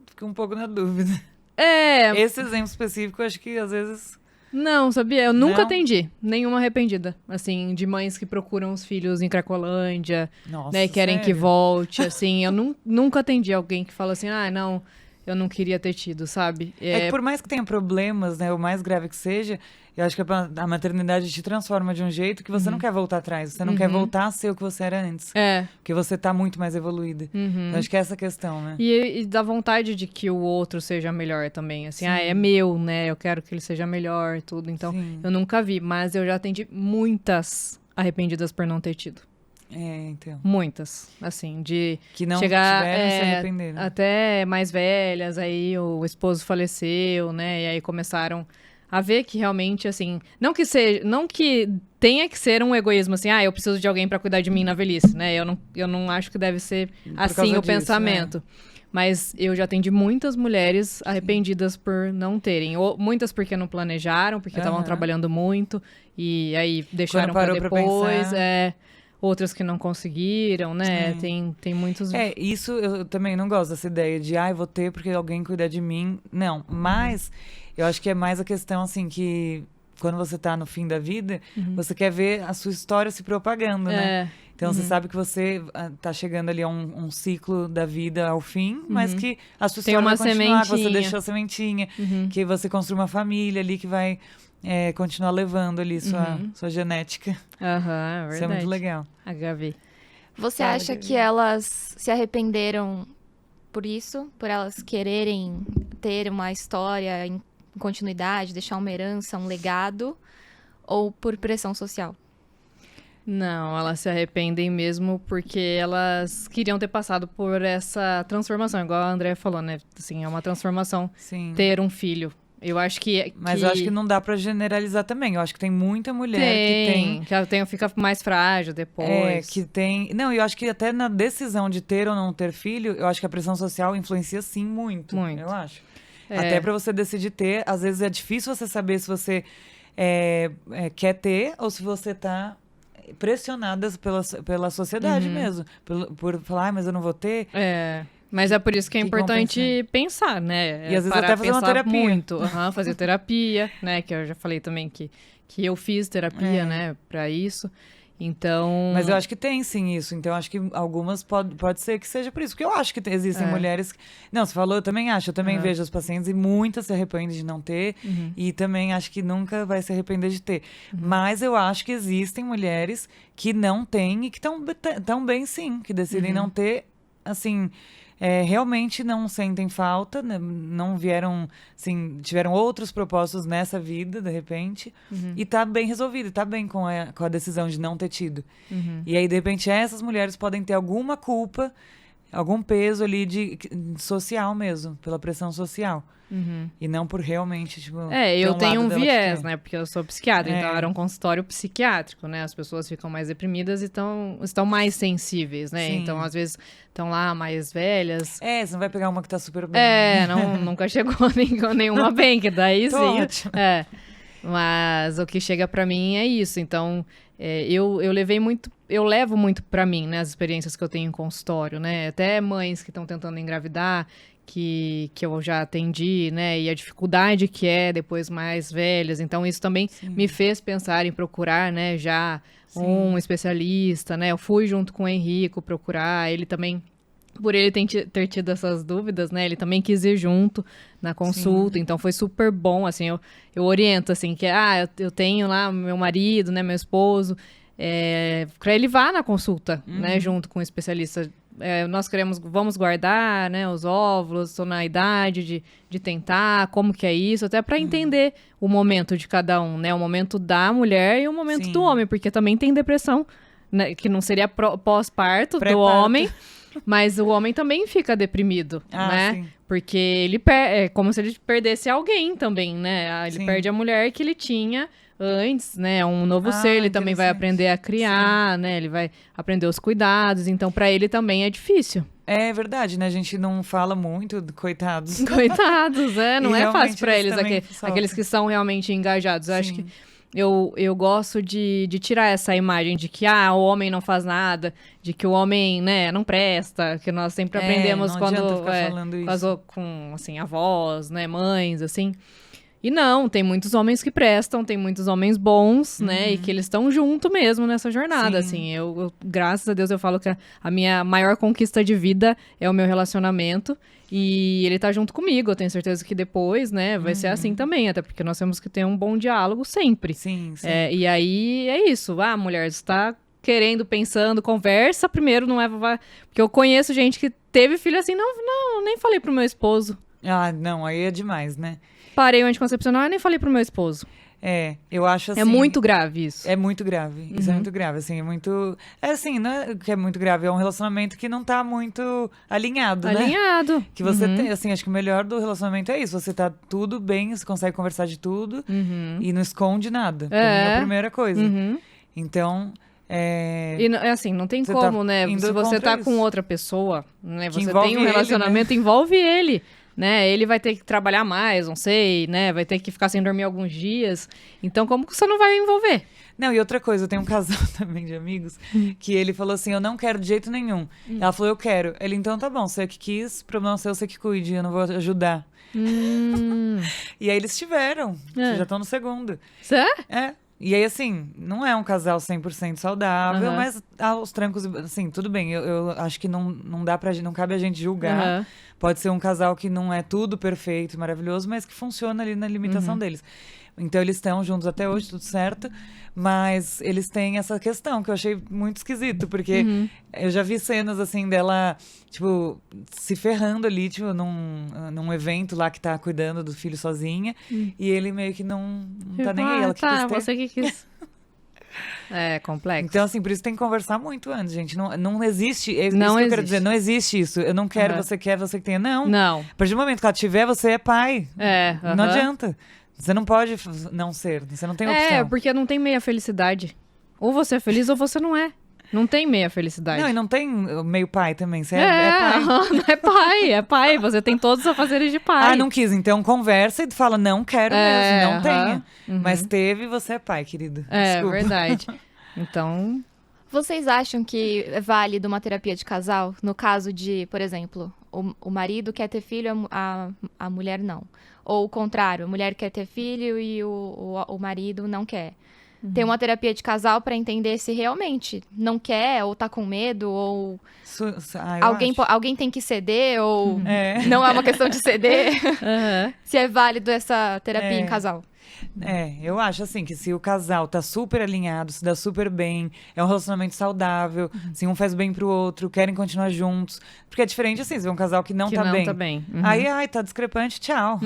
fico um pouco na dúvida. Esse exemplo específico, acho que às vezes... Não, sabia? Eu nunca atendi nenhuma arrependida. Assim, de mães que procuram os filhos em Cracolândia, Nossa, né, querem sério? que volte, assim. Eu nunca atendi alguém que fala assim, não, eu não queria ter tido, sabe? É que por mais que tenha problemas, né, o mais grave que seja, eu acho que a maternidade te transforma de um jeito que você não quer voltar atrás. Você não quer voltar a ser o que você era antes. Porque você tá muito mais evoluída. Então, acho que é essa questão, né? E dá vontade de que o outro seja melhor também. Assim, é meu, né? Eu quero que ele seja melhor, tudo. Então, eu nunca vi. Mas eu já atendi muitas arrependidas por não ter tido. Então. Muitas, assim, de que não chegar tiveram se arrependeram. Até mais velhas, aí o esposo faleceu, né? E aí começaram a ver que realmente, assim, não que tenha que ser um egoísmo, assim, eu preciso de alguém para cuidar de mim na velhice, né? Eu não acho que deve ser assim o pensamento. Mas eu já atendi muitas mulheres arrependidas por não terem. Ou muitas porque não planejaram, porque estavam trabalhando muito, e aí deixaram para depois. Outras que não conseguiram, né? Tem muitos... Isso eu também não gosto dessa ideia de, eu vou ter porque alguém cuida de mim. Não, mas eu acho que é mais a questão, assim, que quando você tá no fim da vida, você quer ver a sua história se propagando, né? Então, você sabe que você tá chegando ali a um ciclo da vida ao fim, mas que a sua história vai continuar, que você deixou a sementinha, que você construiu uma família ali que vai... continuar levando ali sua genética. Verdade. Isso é muito legal. A Gabi. Você acha que elas se arrependeram por isso? Por elas quererem ter uma história em continuidade, deixar uma herança, um legado? Ou por pressão social? Não, elas se arrependem mesmo porque elas queriam ter passado por essa transformação. Igual a Andrea falou, né? Assim, é uma transformação ter um filho. Eu acho que... Mas eu acho que não dá pra generalizar também. Eu acho que tem muita mulher que fica mais frágil depois. Que tem... Não, eu acho que até na decisão de ter ou não ter filho, eu acho que a pressão social influencia sim muito. Eu acho. Até pra você decidir ter, às vezes é difícil você saber se você quer ter ou se você tá pressionada pela sociedade mesmo. Por falar, mas eu não vou ter... Mas é por isso que é importante pensar, né? E às vezes até fazer uma terapia. Muito. Fazer terapia, né? Que eu já falei também que eu fiz terapia, né? Pra isso. Então... Mas eu acho que tem, sim, isso. Então, eu acho que algumas pode ser que seja por isso. Porque eu acho que existem mulheres... Não, você falou, eu também acho. Eu também vejo as pacientes e muitas se arrependem de não ter. E também acho que nunca vai se arrepender de ter. Mas eu acho que existem mulheres que não têm e que estão bem, sim. Que decidem não ter, assim... realmente não sentem falta, né? Não vieram, assim, tiveram outros propósitos nessa vida, de repente, e tá bem resolvido, tá bem com a decisão de não ter tido. E aí, de repente, essas mulheres podem ter alguma culpa, algum peso ali social mesmo, pela pressão social. E não por realmente, tipo... eu tenho um viés, né? Porque eu sou psiquiatra, então era um consultório psiquiátrico, né? As pessoas ficam mais deprimidas e estão mais sensíveis, né? Sim. Então, às vezes, estão lá mais velhas. Você não vai pegar uma que tá super bem. Nunca chegou nenhuma bem, que daí sim. Ótimo. Mas o que chega pra mim é isso. Então, eu levo muito pra mim, né? As experiências que eu tenho em consultório, né? Até mães que estão tentando engravidar, que eu já atendi, né? E a dificuldade que é depois mais velhas. Então, isso também me fez pensar em procurar, né? Já um especialista, né? Eu fui junto com o Henrico procurar. Ele também, por ele ter tido essas dúvidas, né? Ele também quis ir junto na consulta. Então, foi super bom, assim. Eu oriento, assim, que... eu tenho lá meu marido, né? Meu esposo. Para ele vá na consulta, né? Junto com o especialista. Nós vamos guardar, né, os óvulos, estou na idade de tentar, como que é isso, até para entender o momento de cada um, né, o momento da mulher e o momento do homem, porque também tem depressão, né, que não seria pós-parto do homem, mas o homem também fica deprimido, né, sim. Porque ele é como se ele perdesse alguém também, né, ele perde a mulher que ele tinha antes, né, um novo ser, ele também vai aprender a criar, né, ele vai aprender os cuidados, então para ele também é difícil. É verdade, né, a gente não fala muito, coitados. Coitados, não é fácil para eles, aqueles que são realmente engajados, eu acho que eu gosto de tirar essa imagem de que o homem não faz nada, de que o homem, né, não presta, que nós sempre aprendemos não quando ficar falando isso. com assim, avós, né, mães, assim. E não, tem muitos homens que prestam, tem muitos homens bons, né? E que eles estão junto mesmo nessa jornada, assim. Eu, graças a Deus, eu falo que a minha maior conquista de vida é o meu relacionamento. E ele tá junto comigo, eu tenho certeza que depois, né, vai ser assim também. Até porque nós temos que ter um bom diálogo sempre. Sim, sim. E aí, é isso. Ah, mulher, você tá querendo, pensando, conversa primeiro, não é... Porque eu conheço gente que teve filho assim, não, nem falei pro meu esposo. Ah, não, aí é demais, né? Parei o anticoncepcional e nem falei pro meu esposo. Eu acho assim... É muito grave isso. É muito grave, isso é muito grave, assim, é muito... É assim, não é que é muito grave, é um relacionamento que não tá muito alinhado, né? Alinhado. Que você tem, assim, acho que o melhor do relacionamento é isso, você tá tudo bem, você consegue conversar de tudo e não esconde nada. Pra mim é a primeira coisa. Então... E assim, não tem você como, tá né? Se você tá isso. com outra pessoa, né? Que Você tem um relacionamento, ele, né? envolve ele. Né? Ele vai ter que trabalhar mais, não sei, né? Vai ter que ficar sem dormir alguns dias. Então, como que você não vai envolver? Não, e outra coisa, eu tenho um casal também de amigos que ele falou assim, eu não quero de jeito nenhum. Ela falou, eu quero. Ele, então tá bom, você que quis, problema seu, você que cuide, eu não vou ajudar. E aí eles tiveram, já estão no segundo. Sério? E aí, assim, não é um casal 100% saudável, mas aos trancos, assim, tudo bem. Eu acho que não dá pra, não cabe a gente julgar. Pode ser um casal que não é tudo perfeito, maravilhoso, mas que funciona ali na limitação deles. Então, eles estão juntos até hoje, tudo certo. Mas eles têm essa questão que eu achei muito esquisito, porque eu já vi cenas, assim, dela, tipo, se ferrando ali, tipo, num evento lá que tá cuidando do filho sozinha. E ele meio que não tá nem aí. Ela que quis ter. Você que quis. É complexo. Então, assim, por isso tem que conversar muito antes, gente. Não existe. É isso Não que eu existe. quero dizer. Não existe isso. Eu não quero, você quer, você que tenha. Não. Não. A partir do momento que ela tiver, você é pai. Não adianta. Você não pode não ser. Você não tem opção. Porque não tem meia felicidade. Ou você é feliz ou você não é. Não tem meia felicidade. Não, e não tem meio pai também. Você é pai. É pai. Você tem todos os afazeres de pai. Ah, não quis. Então conversa e fala, não quero mesmo. Não tenha. Mas teve, você é pai, querido. Desculpa. Verdade. Então... Vocês acham que é válido uma terapia de casal? No caso de, por exemplo, o marido quer ter filho, a mulher não. Ou o contrário, a mulher quer ter filho e o marido não quer. Tem uma terapia de casal pra entender se realmente não quer, ou tá com medo, ou alguém tem que ceder, ou não é uma questão de ceder. Se é válido essa terapia em casal. Eu acho assim que se o casal tá super alinhado, se dá super bem, é um relacionamento saudável, se um faz bem pro outro, querem continuar juntos. Porque é diferente assim, se é um casal que não tá bem. Aí, tá discrepante, tchau.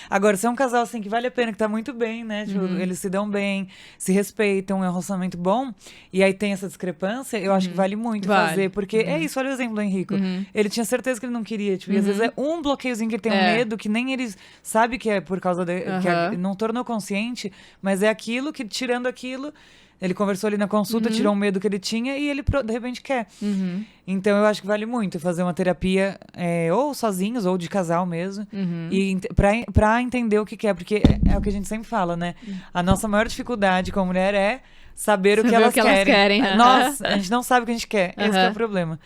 Agora, se é um casal assim que vale a pena, que tá muito bem, né? Tipo, eles se dão bem, se respeitam, é um relacionamento bom, e aí tem essa discrepância, eu acho que vale muito fazer. Porque é isso, olha o exemplo do Henrico. Ele tinha certeza que ele não queria, tipo, e às vezes é um bloqueiozinho que ele tem um medo, que nem ele sabe que é por causa que não tornou consciente, mas é aquilo que, tirando aquilo, ele conversou ali na consulta, tirou um medo que ele tinha e ele, de repente, quer. Então, eu acho que vale muito fazer uma terapia ou sozinhos, ou de casal mesmo, e pra entender o que quer, porque é o que a gente sempre fala, né? A nossa maior dificuldade como mulher é saber o que elas querem. Nossa, a gente não sabe o que a gente quer. Esse que é o problema.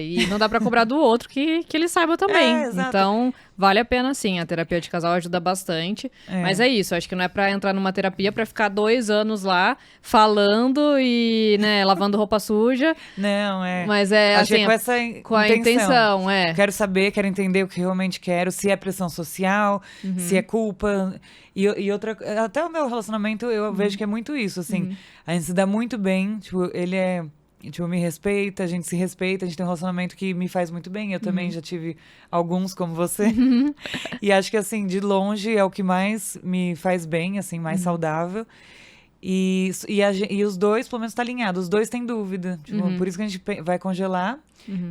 E não dá pra cobrar do outro que ele saiba também. Então, vale a pena sim. A terapia de casal ajuda bastante. Mas é isso, acho que não é pra entrar numa terapia pra ficar 2 anos lá falando e, né, lavando roupa suja. Não, Mas assim, com a intenção. Quero saber, quero entender o que realmente quero, se é pressão social, se é culpa. E outra, até o meu relacionamento, eu vejo que é muito isso, assim. A gente se dá muito bem, tipo, ele me respeita, a gente se respeita, a gente tem um relacionamento que me faz muito bem. Eu também já tive alguns como você. E acho que, assim, de longe é o que mais me faz bem, assim, mais saudável. E os dois, pelo menos, tá alinhado. Os dois têm dúvida. Tipo, por isso que a gente vai congelar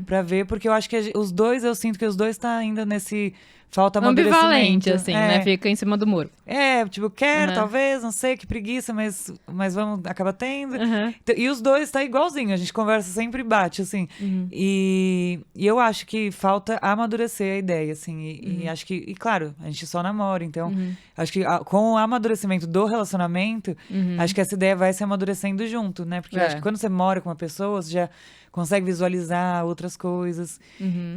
pra ver, porque eu acho que eu sinto que os dois tá ainda nesse... Falta amadurecimento. Ambivalente, assim, né? Fica em cima do muro. Tipo, quero, talvez, não sei, que preguiça, mas vamos, acaba tendo. E os dois tá igualzinho, a gente conversa sempre e bate, assim. E eu acho que falta amadurecer a ideia, assim. E acho que, e claro, a gente só namora, então acho que com o amadurecimento do relacionamento, acho que essa ideia vai se amadurecendo junto, né? Porque acho que quando você mora com uma pessoa, você já consegue visualizar outras coisas.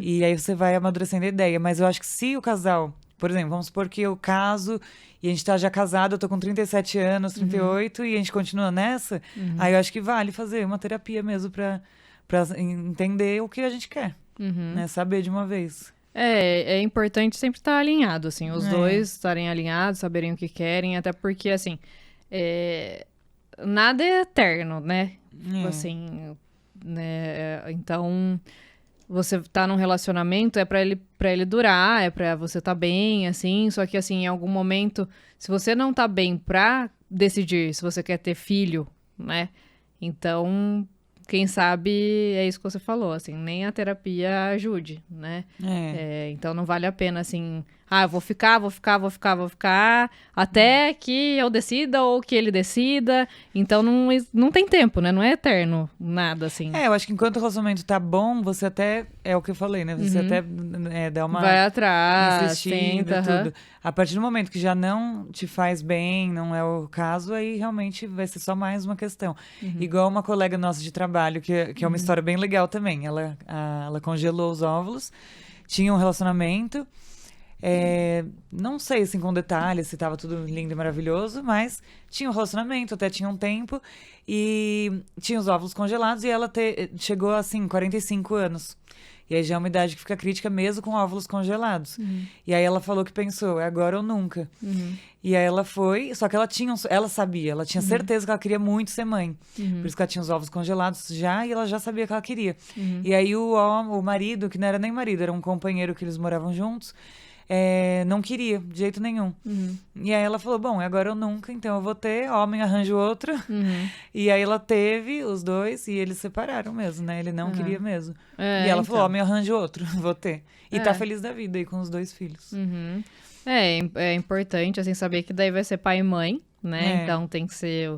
E aí você vai amadurecendo a ideia. Mas eu acho que se o casal por exemplo, vamos supor que eu caso e a gente tá já casado, eu tô com 37 anos, 38, e a gente continua nessa, aí eu acho que vale fazer uma terapia mesmo pra entender o que a gente quer, né? Saber de uma vez. É importante sempre estar alinhado, assim, os dois estarem alinhados, saberem o que querem, até porque, assim, nada é eterno, né? Assim, né? Então, você tá num relacionamento, é pra ele durar, é pra você tá bem, assim, só que, assim, em algum momento, se você não tá bem pra decidir se você quer ter filho, né? Então, quem sabe é isso que você falou, assim, nem a terapia ajude, né? Então não vale a pena, assim, eu vou ficar, até que eu decida ou que ele decida. Então não tem tempo, né? Não é eterno, nada, assim. Eu acho que enquanto o relacionamento tá bom, você até, é o que eu falei, né? Você até dá uma... Vai atrás, insistida, tudo. A partir do momento que já não te faz bem, não é o caso, aí realmente vai ser só mais uma questão. Igual uma colega nossa de trabalho, que é uma história bem legal também. Ela congelou os óvulos, tinha um relacionamento, não sei assim com detalhes se estava tudo lindo e maravilhoso, mas tinha um relacionamento, até tinha um tempo, e tinha os óvulos congelados, e ela chegou assim, 45 anos. E aí já é uma idade que fica crítica mesmo com óvulos congelados. E aí ela falou que pensou, é agora ou nunca. E aí ela foi, só que ela tinha certeza que ela queria muito ser mãe. Por isso que ela tinha os óvulos congelados já, e ela já sabia que ela queria. E aí o marido, que não era nem marido, era um companheiro que eles moravam juntos, não queria, de jeito nenhum. E aí ela falou, bom, é agora ou nunca, então eu vou ter, homem arranja outro. E aí ela teve os dois e eles separaram mesmo, né? Ele não queria mesmo. E ela falou, homem arranja outro, vou ter. E tá feliz da vida aí com os 2 filhos. É importante, assim, saber que daí vai ser pai e mãe, né? Então tem que ser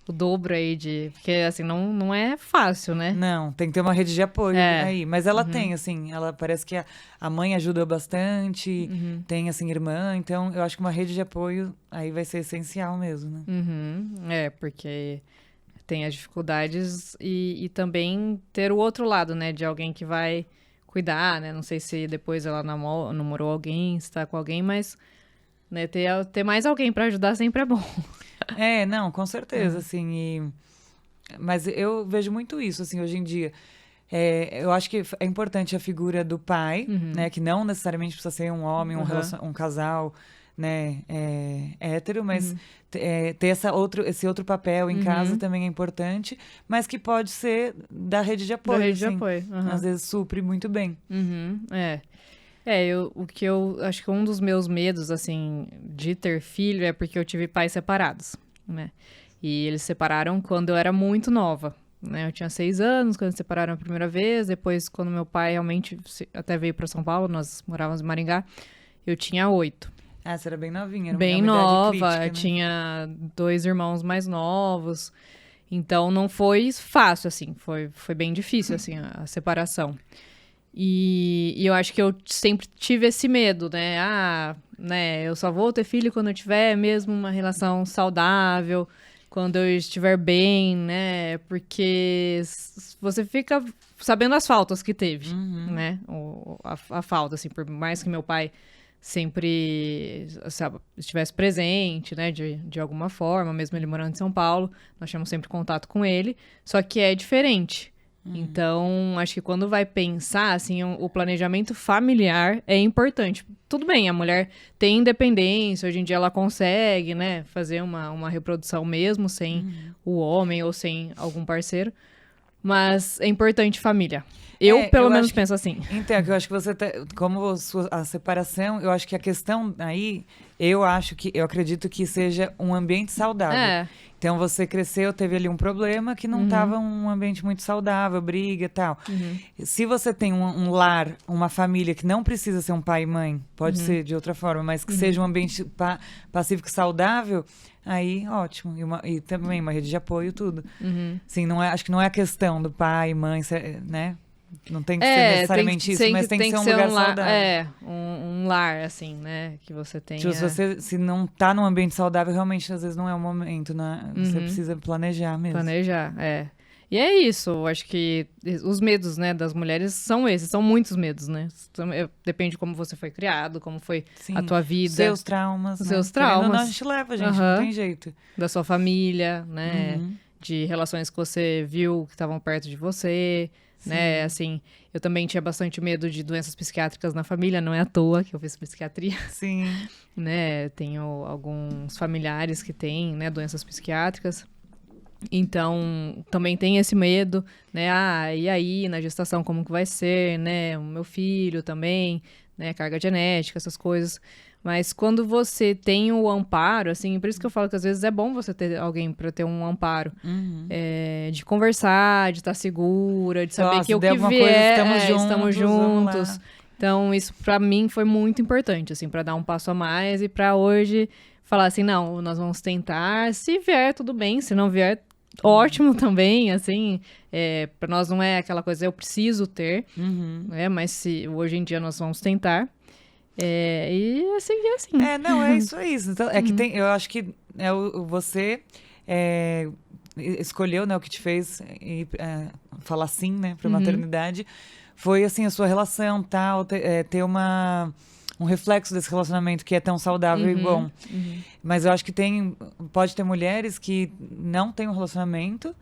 o dobro aí porque, assim, não é fácil, né? Não, tem que ter uma rede de apoio aí. Mas ela tem, assim, ela parece que a mãe ajuda bastante, tem, assim, irmã. Então, eu acho que uma rede de apoio aí vai ser essencial mesmo, né? Porque tem as dificuldades e também ter o outro lado, né? De alguém que vai cuidar, né? Não sei se depois ela namorou alguém, se tá com alguém, mas, né, ter mais alguém pra ajudar sempre é bom. Não, com certeza, assim, mas eu vejo muito isso, assim, hoje em dia. Eu acho que é importante a figura do pai, né, que não necessariamente precisa ser um homem, um casal, né, hétero, mas ter esse outro papel em casa também é importante, mas que pode ser da rede de apoio, da rede assim, de apoio. às vezes supre muito bem. O que eu acho que um dos meus medos, assim, de ter filho é porque eu tive pais separados, né? E eles se separaram quando eu era muito nova, né? Eu tinha 6 anos quando eles se separaram a primeira vez, depois quando meu pai realmente até veio para São Paulo, nós morávamos em Maringá, eu tinha 8. Você era bem novinha, era bem uma nova, crítica, né? Tinha 2 irmãos mais novos, então não foi fácil, assim, foi bem difícil, assim, a separação. E eu acho que eu sempre tive esse medo, né? Né, eu só vou ter filho quando eu tiver mesmo uma relação saudável, quando eu estiver bem, né? Porque você fica sabendo as faltas que teve, né? A falta, assim, por mais que meu pai sempre, sabe, estivesse presente, né? De alguma forma, mesmo ele morando em São Paulo, nós tínhamos sempre contato com ele, só que é diferente. Então, acho que quando vai pensar, assim, o planejamento familiar é importante. Tudo bem, a mulher tem independência, hoje em dia ela consegue, né, fazer uma reprodução mesmo sem o homem ou sem algum parceiro, mas é importante família. Eu, pelo menos, penso assim. Então, eu acho que você como a separação, eu acho que a questão aí, eu acredito que seja um ambiente saudável. Então, você cresceu, teve ali um problema que não estava um ambiente muito saudável, briga e tal. Se você tem um lar, uma família que não precisa ser um pai e mãe, pode ser de outra forma, mas que seja um ambiente pacífico e saudável, aí, ótimo. E também uma rede de apoio, tudo. Assim, acho que não é a questão do pai, mãe, né? Não tem que ser necessariamente isso, mas tem que ser um lugar saudável. Um lar, assim, né? Que você tenha... Se não tá num ambiente saudável, realmente, às vezes, não é o momento, né? Você precisa planejar mesmo. Planejar, E é isso, eu acho que os medos, né, das mulheres são esses, são muitos medos, né? Depende de como você foi criado, como foi a tua vida. Seus traumas, os né? seus traumas. Não, a gente leva, gente, não tem jeito. Da sua família, né? De relações que você viu que estavam perto de você, né? Assim, eu também tinha bastante medo de doenças psiquiátricas na família, não é à toa que eu fiz psiquiatria. Sim. Né? Tenho alguns familiares que têm, né, doenças psiquiátricas. Então, também tem esse medo, né? E aí, na gestação, como que vai ser, né? O meu filho também, né? Carga genética, essas coisas. Mas quando você tem o amparo, assim, por isso que eu falo que às vezes é bom você ter alguém para ter um amparo. De conversar, de estar segura, de saber que o que vier, estamos juntos. Então, isso para mim foi muito importante, assim, para dar um passo a mais e para hoje falar assim, não, nós vamos tentar, se vier, tudo bem, se não vier, ótimo também, assim, para nós não é aquela coisa, eu preciso ter, mas hoje em dia nós vamos tentar, e assim, é assim. Não, é isso. Então, que tem, eu acho que você escolheu, né, o que te fez falar sim, né, pra maternidade, foi, assim, a sua relação, tal, ter um reflexo desse relacionamento que é tão saudável e bom. Mas eu acho que pode ter mulheres que não têm um relacionamento,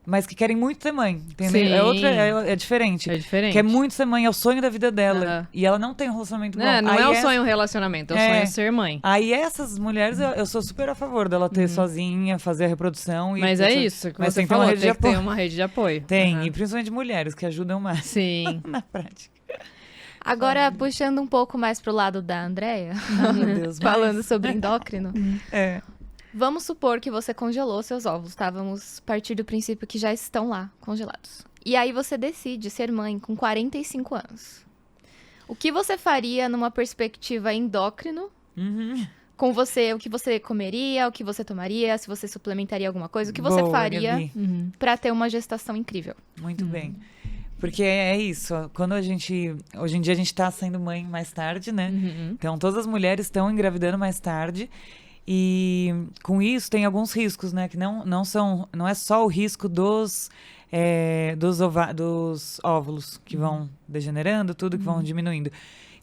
mas que querem muito ser mãe, entendeu? Sim. É diferente. É diferente. Quer muito ser mãe, é o sonho da vida dela. E ela não tem um relacionamento bom. Não é o sonho relacionamento, é o sonho ser mãe. Aí essas mulheres, eu sou super a favor dela ter sozinha, fazer a reprodução. Mas é isso que você falou, tem que ter uma rede de apoio. Tem, e principalmente mulheres, que ajudam mais. Sim. Na prática. Agora, puxando um pouco mais pro lado da Andrea, meu Deus, falando sobre endócrino. É. Vamos supor que você congelou seus óvulos, tá? Vamos partir do princípio que já estão lá, congelados. E aí você decide ser mãe com 45 anos. O que você faria numa perspectiva endócrino? Com você, o que você comeria, o que você tomaria, se você suplementaria alguma coisa, o que você faria pra ter uma gestação incrível? Muito bem. Porque é isso, quando hoje em dia a gente tá sendo mãe mais tarde, né? Então todas as mulheres estão engravidando mais tarde. E com isso tem alguns riscos, né? Que não é só o risco dos óvulos que vão degenerando, tudo que vão diminuindo.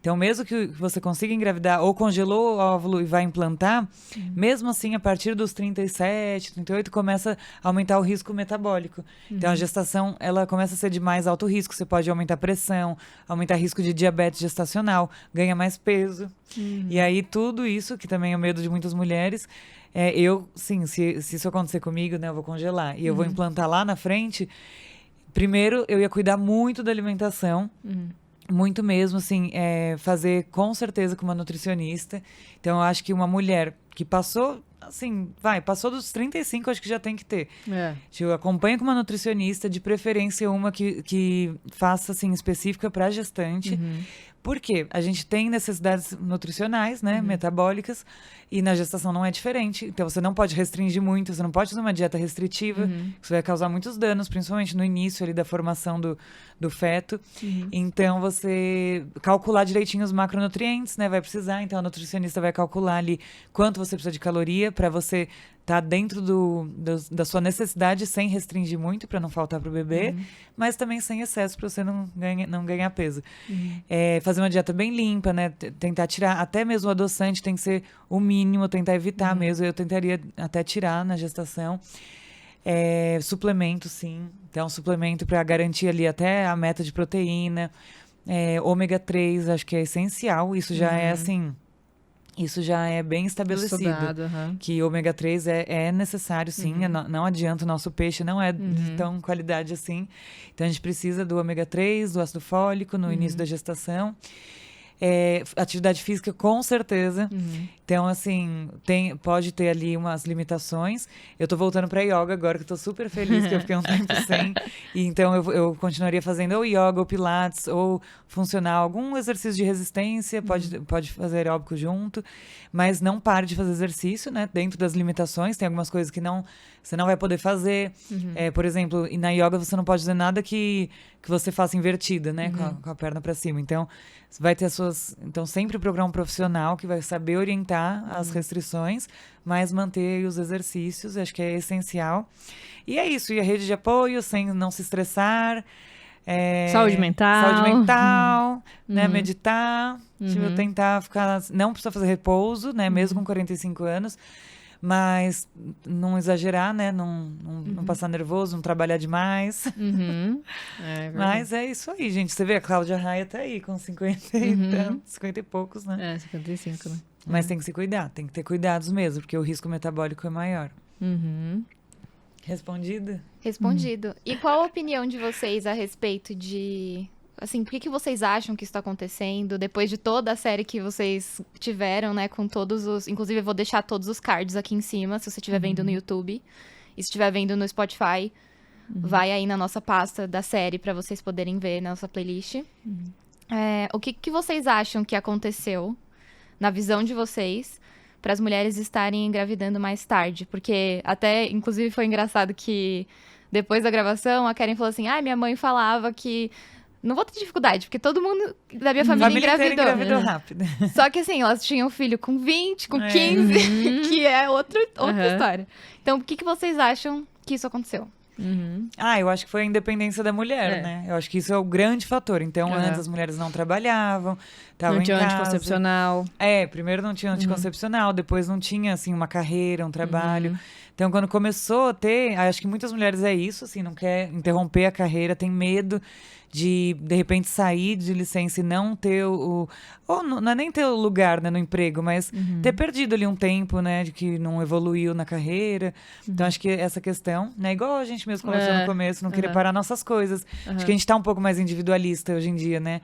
Então, mesmo que você consiga engravidar ou congelou o óvulo e vai implantar, mesmo assim, a partir dos 37, 38, começa a aumentar o risco metabólico. Então, a gestação, ela começa a ser de mais alto risco. Você pode aumentar a pressão, aumentar risco de diabetes gestacional, ganha mais peso. E aí, tudo isso, que também é o medo de muitas mulheres, se isso acontecer comigo, né, eu vou congelar e eu vou implantar lá na frente, primeiro, eu ia cuidar muito da alimentação, muito mesmo, assim, fazer com certeza com uma nutricionista. Então, eu acho que uma mulher que passou, assim, passou dos 35, acho que já tem que ter. Eu acompanho com uma nutricionista, de preferência uma que faça, assim, específica para gestante. Por quê? A gente tem necessidades nutricionais, né, metabólicas, e na gestação não é diferente. Então, você não pode restringir muito, você não pode fazer uma dieta restritiva, que isso vai causar muitos danos, principalmente no início ali da formação do feto. Então, você calcular direitinho os macronutrientes, né, vai precisar. Então, a nutricionista vai calcular ali quanto você precisa de caloria para você estar dentro da sua necessidade, sem restringir muito, para não faltar para o bebê, mas também sem excesso, para você não ganhar peso. Fazer uma dieta bem limpa, né? Tentar tirar, até mesmo o adoçante tem que ser o mínimo, tentar evitar mesmo. Eu tentaria até tirar na gestação. Suplemento, sim. Então, suplemento para garantir ali até a meta de proteína. Ômega 3, acho que é essencial. Isso já é assim... Isso já é bem estabelecido. Estudado, que ômega 3 é necessário, sim. Não adianta, o nosso peixe não é de tão qualidade assim. Então, a gente precisa do ômega 3, do ácido fólico no início da gestação. Atividade física, com certeza. Então, assim, pode ter ali umas limitações. Eu tô voltando pra yoga agora, que eu tô super feliz, que eu fiquei um tempo sem. E então, eu continuaria fazendo ou yoga, ou pilates, ou funcional. Algum exercício de resistência, pode fazer aeróbico junto. Mas não pare de fazer exercício, né? Dentro das limitações. Tem algumas coisas que você não vai poder fazer. Por exemplo, na yoga, você não pode fazer nada que você faça invertida, né? Com a perna pra cima. Então, vai ter as pessoas... Então, sempre procurar um profissional que vai saber orientar as restrições, mas manter os exercícios, acho que é essencial. E é isso, e a rede de apoio, sem não se estressar. Saúde mental. Né? Meditar. Tipo, tentar ficar... Não precisa fazer repouso, né? Mesmo com 45 anos. Mas não exagerar, né? Não passar nervoso, não trabalhar demais. Mas é isso aí, gente. Você vê, a Cláudia Raia tá aí com 50 e poucos, né? 55, né? Mas tem que se cuidar, tem que ter cuidados mesmo, porque o risco metabólico é maior. Respondido? Respondido. E qual a opinião de vocês a respeito de... Assim, por que vocês acham que isso está acontecendo? Depois de toda a série que vocês tiveram, né? Com todos os... Inclusive, eu vou deixar todos os cards aqui em cima, se você estiver vendo no YouTube. E se estiver vendo no Spotify, vai aí na nossa pasta da série para vocês poderem ver na nossa playlist. O que vocês acham que aconteceu, na visão de vocês, para as mulheres estarem engravidando mais tarde? Porque até, inclusive, foi engraçado que depois da gravação, a Karen falou assim, minha mãe falava que não vou ter dificuldade, porque todo mundo da minha família engravidou rápido. Só que assim, elas tinham filho com 20, com 15, que é outra história. Então, por que vocês acham que isso aconteceu? Eu acho que foi a independência da mulher, né? Eu acho que isso é o grande fator. Então, antes as mulheres não trabalhavam, estavam em casa. Não tinha anticoncepcional. Primeiro não tinha anticoncepcional, depois não tinha, assim, uma carreira, um trabalho. Então, quando começou a ter... Acho que muitas mulheres é isso, assim, não quer interromper a carreira, tem medo de repente, sair de licença e não ter ou não é nem ter o lugar, né, no emprego, mas ter perdido ali um tempo, né, de que não evoluiu na carreira. Então, acho que essa questão, né, igual a gente mesmo conversou no começo, não querer parar nossas coisas. Acho que a gente tá um pouco mais individualista hoje em dia, né?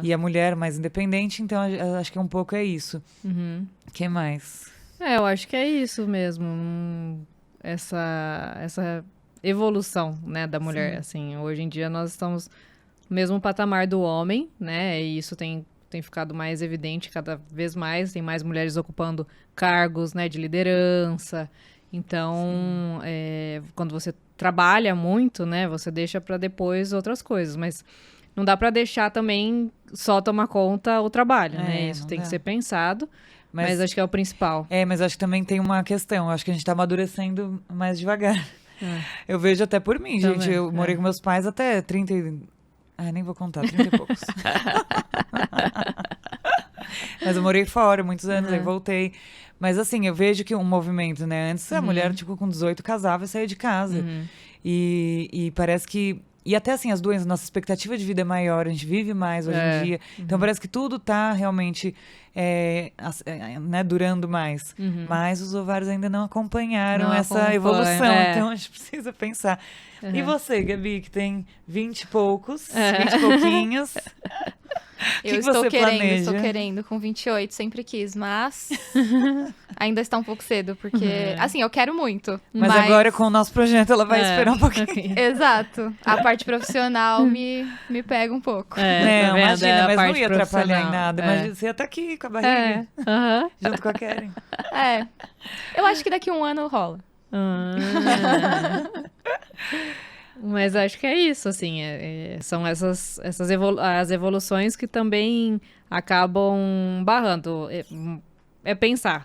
E a mulher mais independente, então, acho que um pouco é isso. O que mais? Eu acho que é isso mesmo. Essa evolução, né, da mulher. Assim, hoje em dia nós estamos no mesmo patamar do homem, né? E isso tem ficado mais evidente cada vez mais. Tem mais mulheres ocupando cargos, né, de liderança. Então, quando você trabalha muito, né, você deixa para depois outras coisas. Mas não dá para deixar também só tomar conta o trabalho, né? Isso tem que ser pensado. Mas acho que é o principal. Mas acho que também tem uma questão. Acho que a gente tá amadurecendo mais devagar. Eu vejo até por mim, gente. Eu morei com meus pais até 30... nem vou contar, 30 e poucos. Mas eu morei fora muitos anos, aí voltei. Mas assim, eu vejo que um movimento, né? Antes a mulher, tipo, com 18 casava e saía de casa. E parece que... E até assim, as doenças, nossa expectativa de vida é maior, a gente vive mais hoje em dia. Então parece que tudo tá realmente né, durando mais. Mas os ovários ainda não acompanharam essa evolução. Então a gente precisa pensar. E você, Gabi, que tem 20 e poucos, 20 e pouquinhos... Eu estou querendo, com 28, sempre quis, mas ainda está um pouco cedo, porque, assim, eu quero muito. Mas agora com o nosso projeto ela vai esperar um pouquinho. Exato. A parte profissional me pega um pouco. Não, imagina, mas não ia atrapalhar em nada. Imagina, você ia estar aqui com a barriga, junto com a Karen. Eu acho que daqui a um ano rola. Mas acho que é isso, assim, são as evoluções que também acabam barrando. Pensar,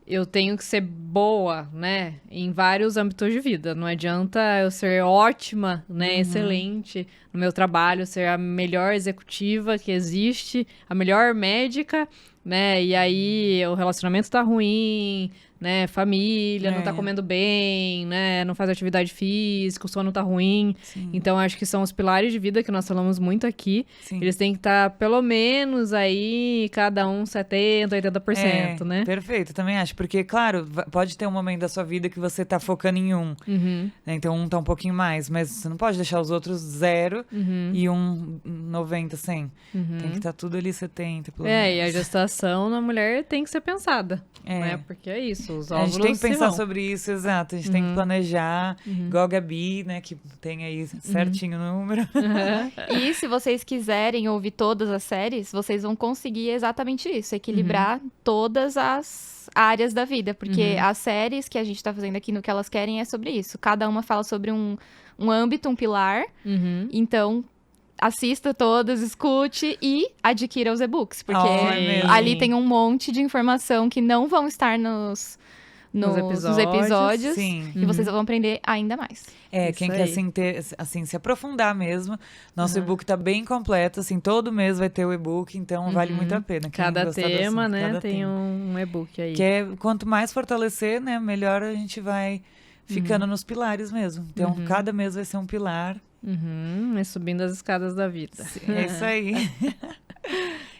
eu tenho que ser boa, né, em vários âmbitos de vida. Não adianta eu ser ótima, né, excelente no meu trabalho, ser a melhor executiva que existe, a melhor médica, né, e aí o relacionamento tá ruim, né, família, não tá comendo bem, né, não faz atividade física, o sono tá ruim. Então, acho que são os pilares de vida que nós falamos muito aqui. Eles têm que estar, pelo menos, aí, cada um 70%, 80%, né? Perfeito, também acho. Porque, claro, pode ter um momento da sua vida que você tá focando em um. Né, então, um tá um pouquinho mais. Mas você não pode deixar os outros 0 e um 90, 100. Tem que estar tudo ali 70, pelo menos. E a gestação na mulher tem que ser pensada, né? Porque é isso. A gente tem que pensar sobre isso, exato. A gente tem que planejar, igual a Gabi, né, que tem aí certinho o número. E se vocês quiserem ouvir todas as séries, vocês vão conseguir exatamente isso, equilibrar todas as áreas da vida, porque as séries que a gente tá fazendo aqui no Que Elas Querem é sobre isso. Cada uma fala sobre um âmbito, um pilar. Então, assista todas, escute e adquira os e-books. Porque é ali tem um monte de informação que não vão estar nos episódios. Sim. E vocês vão aprender ainda mais. Quem quer assim, se aprofundar mesmo, nosso e-book tá bem completo, assim, todo mês vai ter o e-book, então vale muito a pena. Cada tema, né, tem um e-book aí. Quanto mais fortalecer, né, melhor a gente vai ficando nos pilares mesmo. Então, cada mês vai ser um pilar. É subindo as escadas da vida. É isso aí.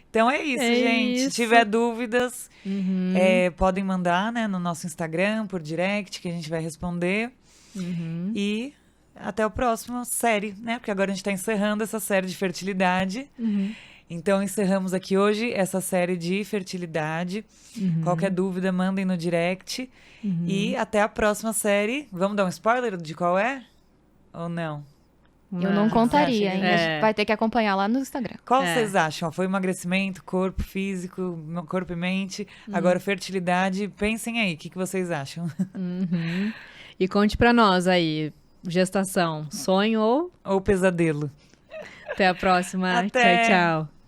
Então é isso, gente. Se tiver dúvidas, podem mandar, né, no nosso Instagram, por direct, que a gente vai responder. E até a próxima série, né? Porque agora a gente está encerrando essa série de fertilidade. Então, encerramos aqui hoje essa série de fertilidade. Qualquer dúvida, mandem no direct. E até a próxima série. Vamos dar um spoiler de qual é? Ou não? Eu não contaria, hein? A gente vai ter que acompanhar lá no Instagram. Qual vocês acham? Foi emagrecimento, corpo físico, corpo e mente. Agora, fertilidade. Pensem aí, o que vocês acham? E conte pra nós aí, gestação, sonho ou pesadelo? Até a próxima. Até. Tchau, tchau.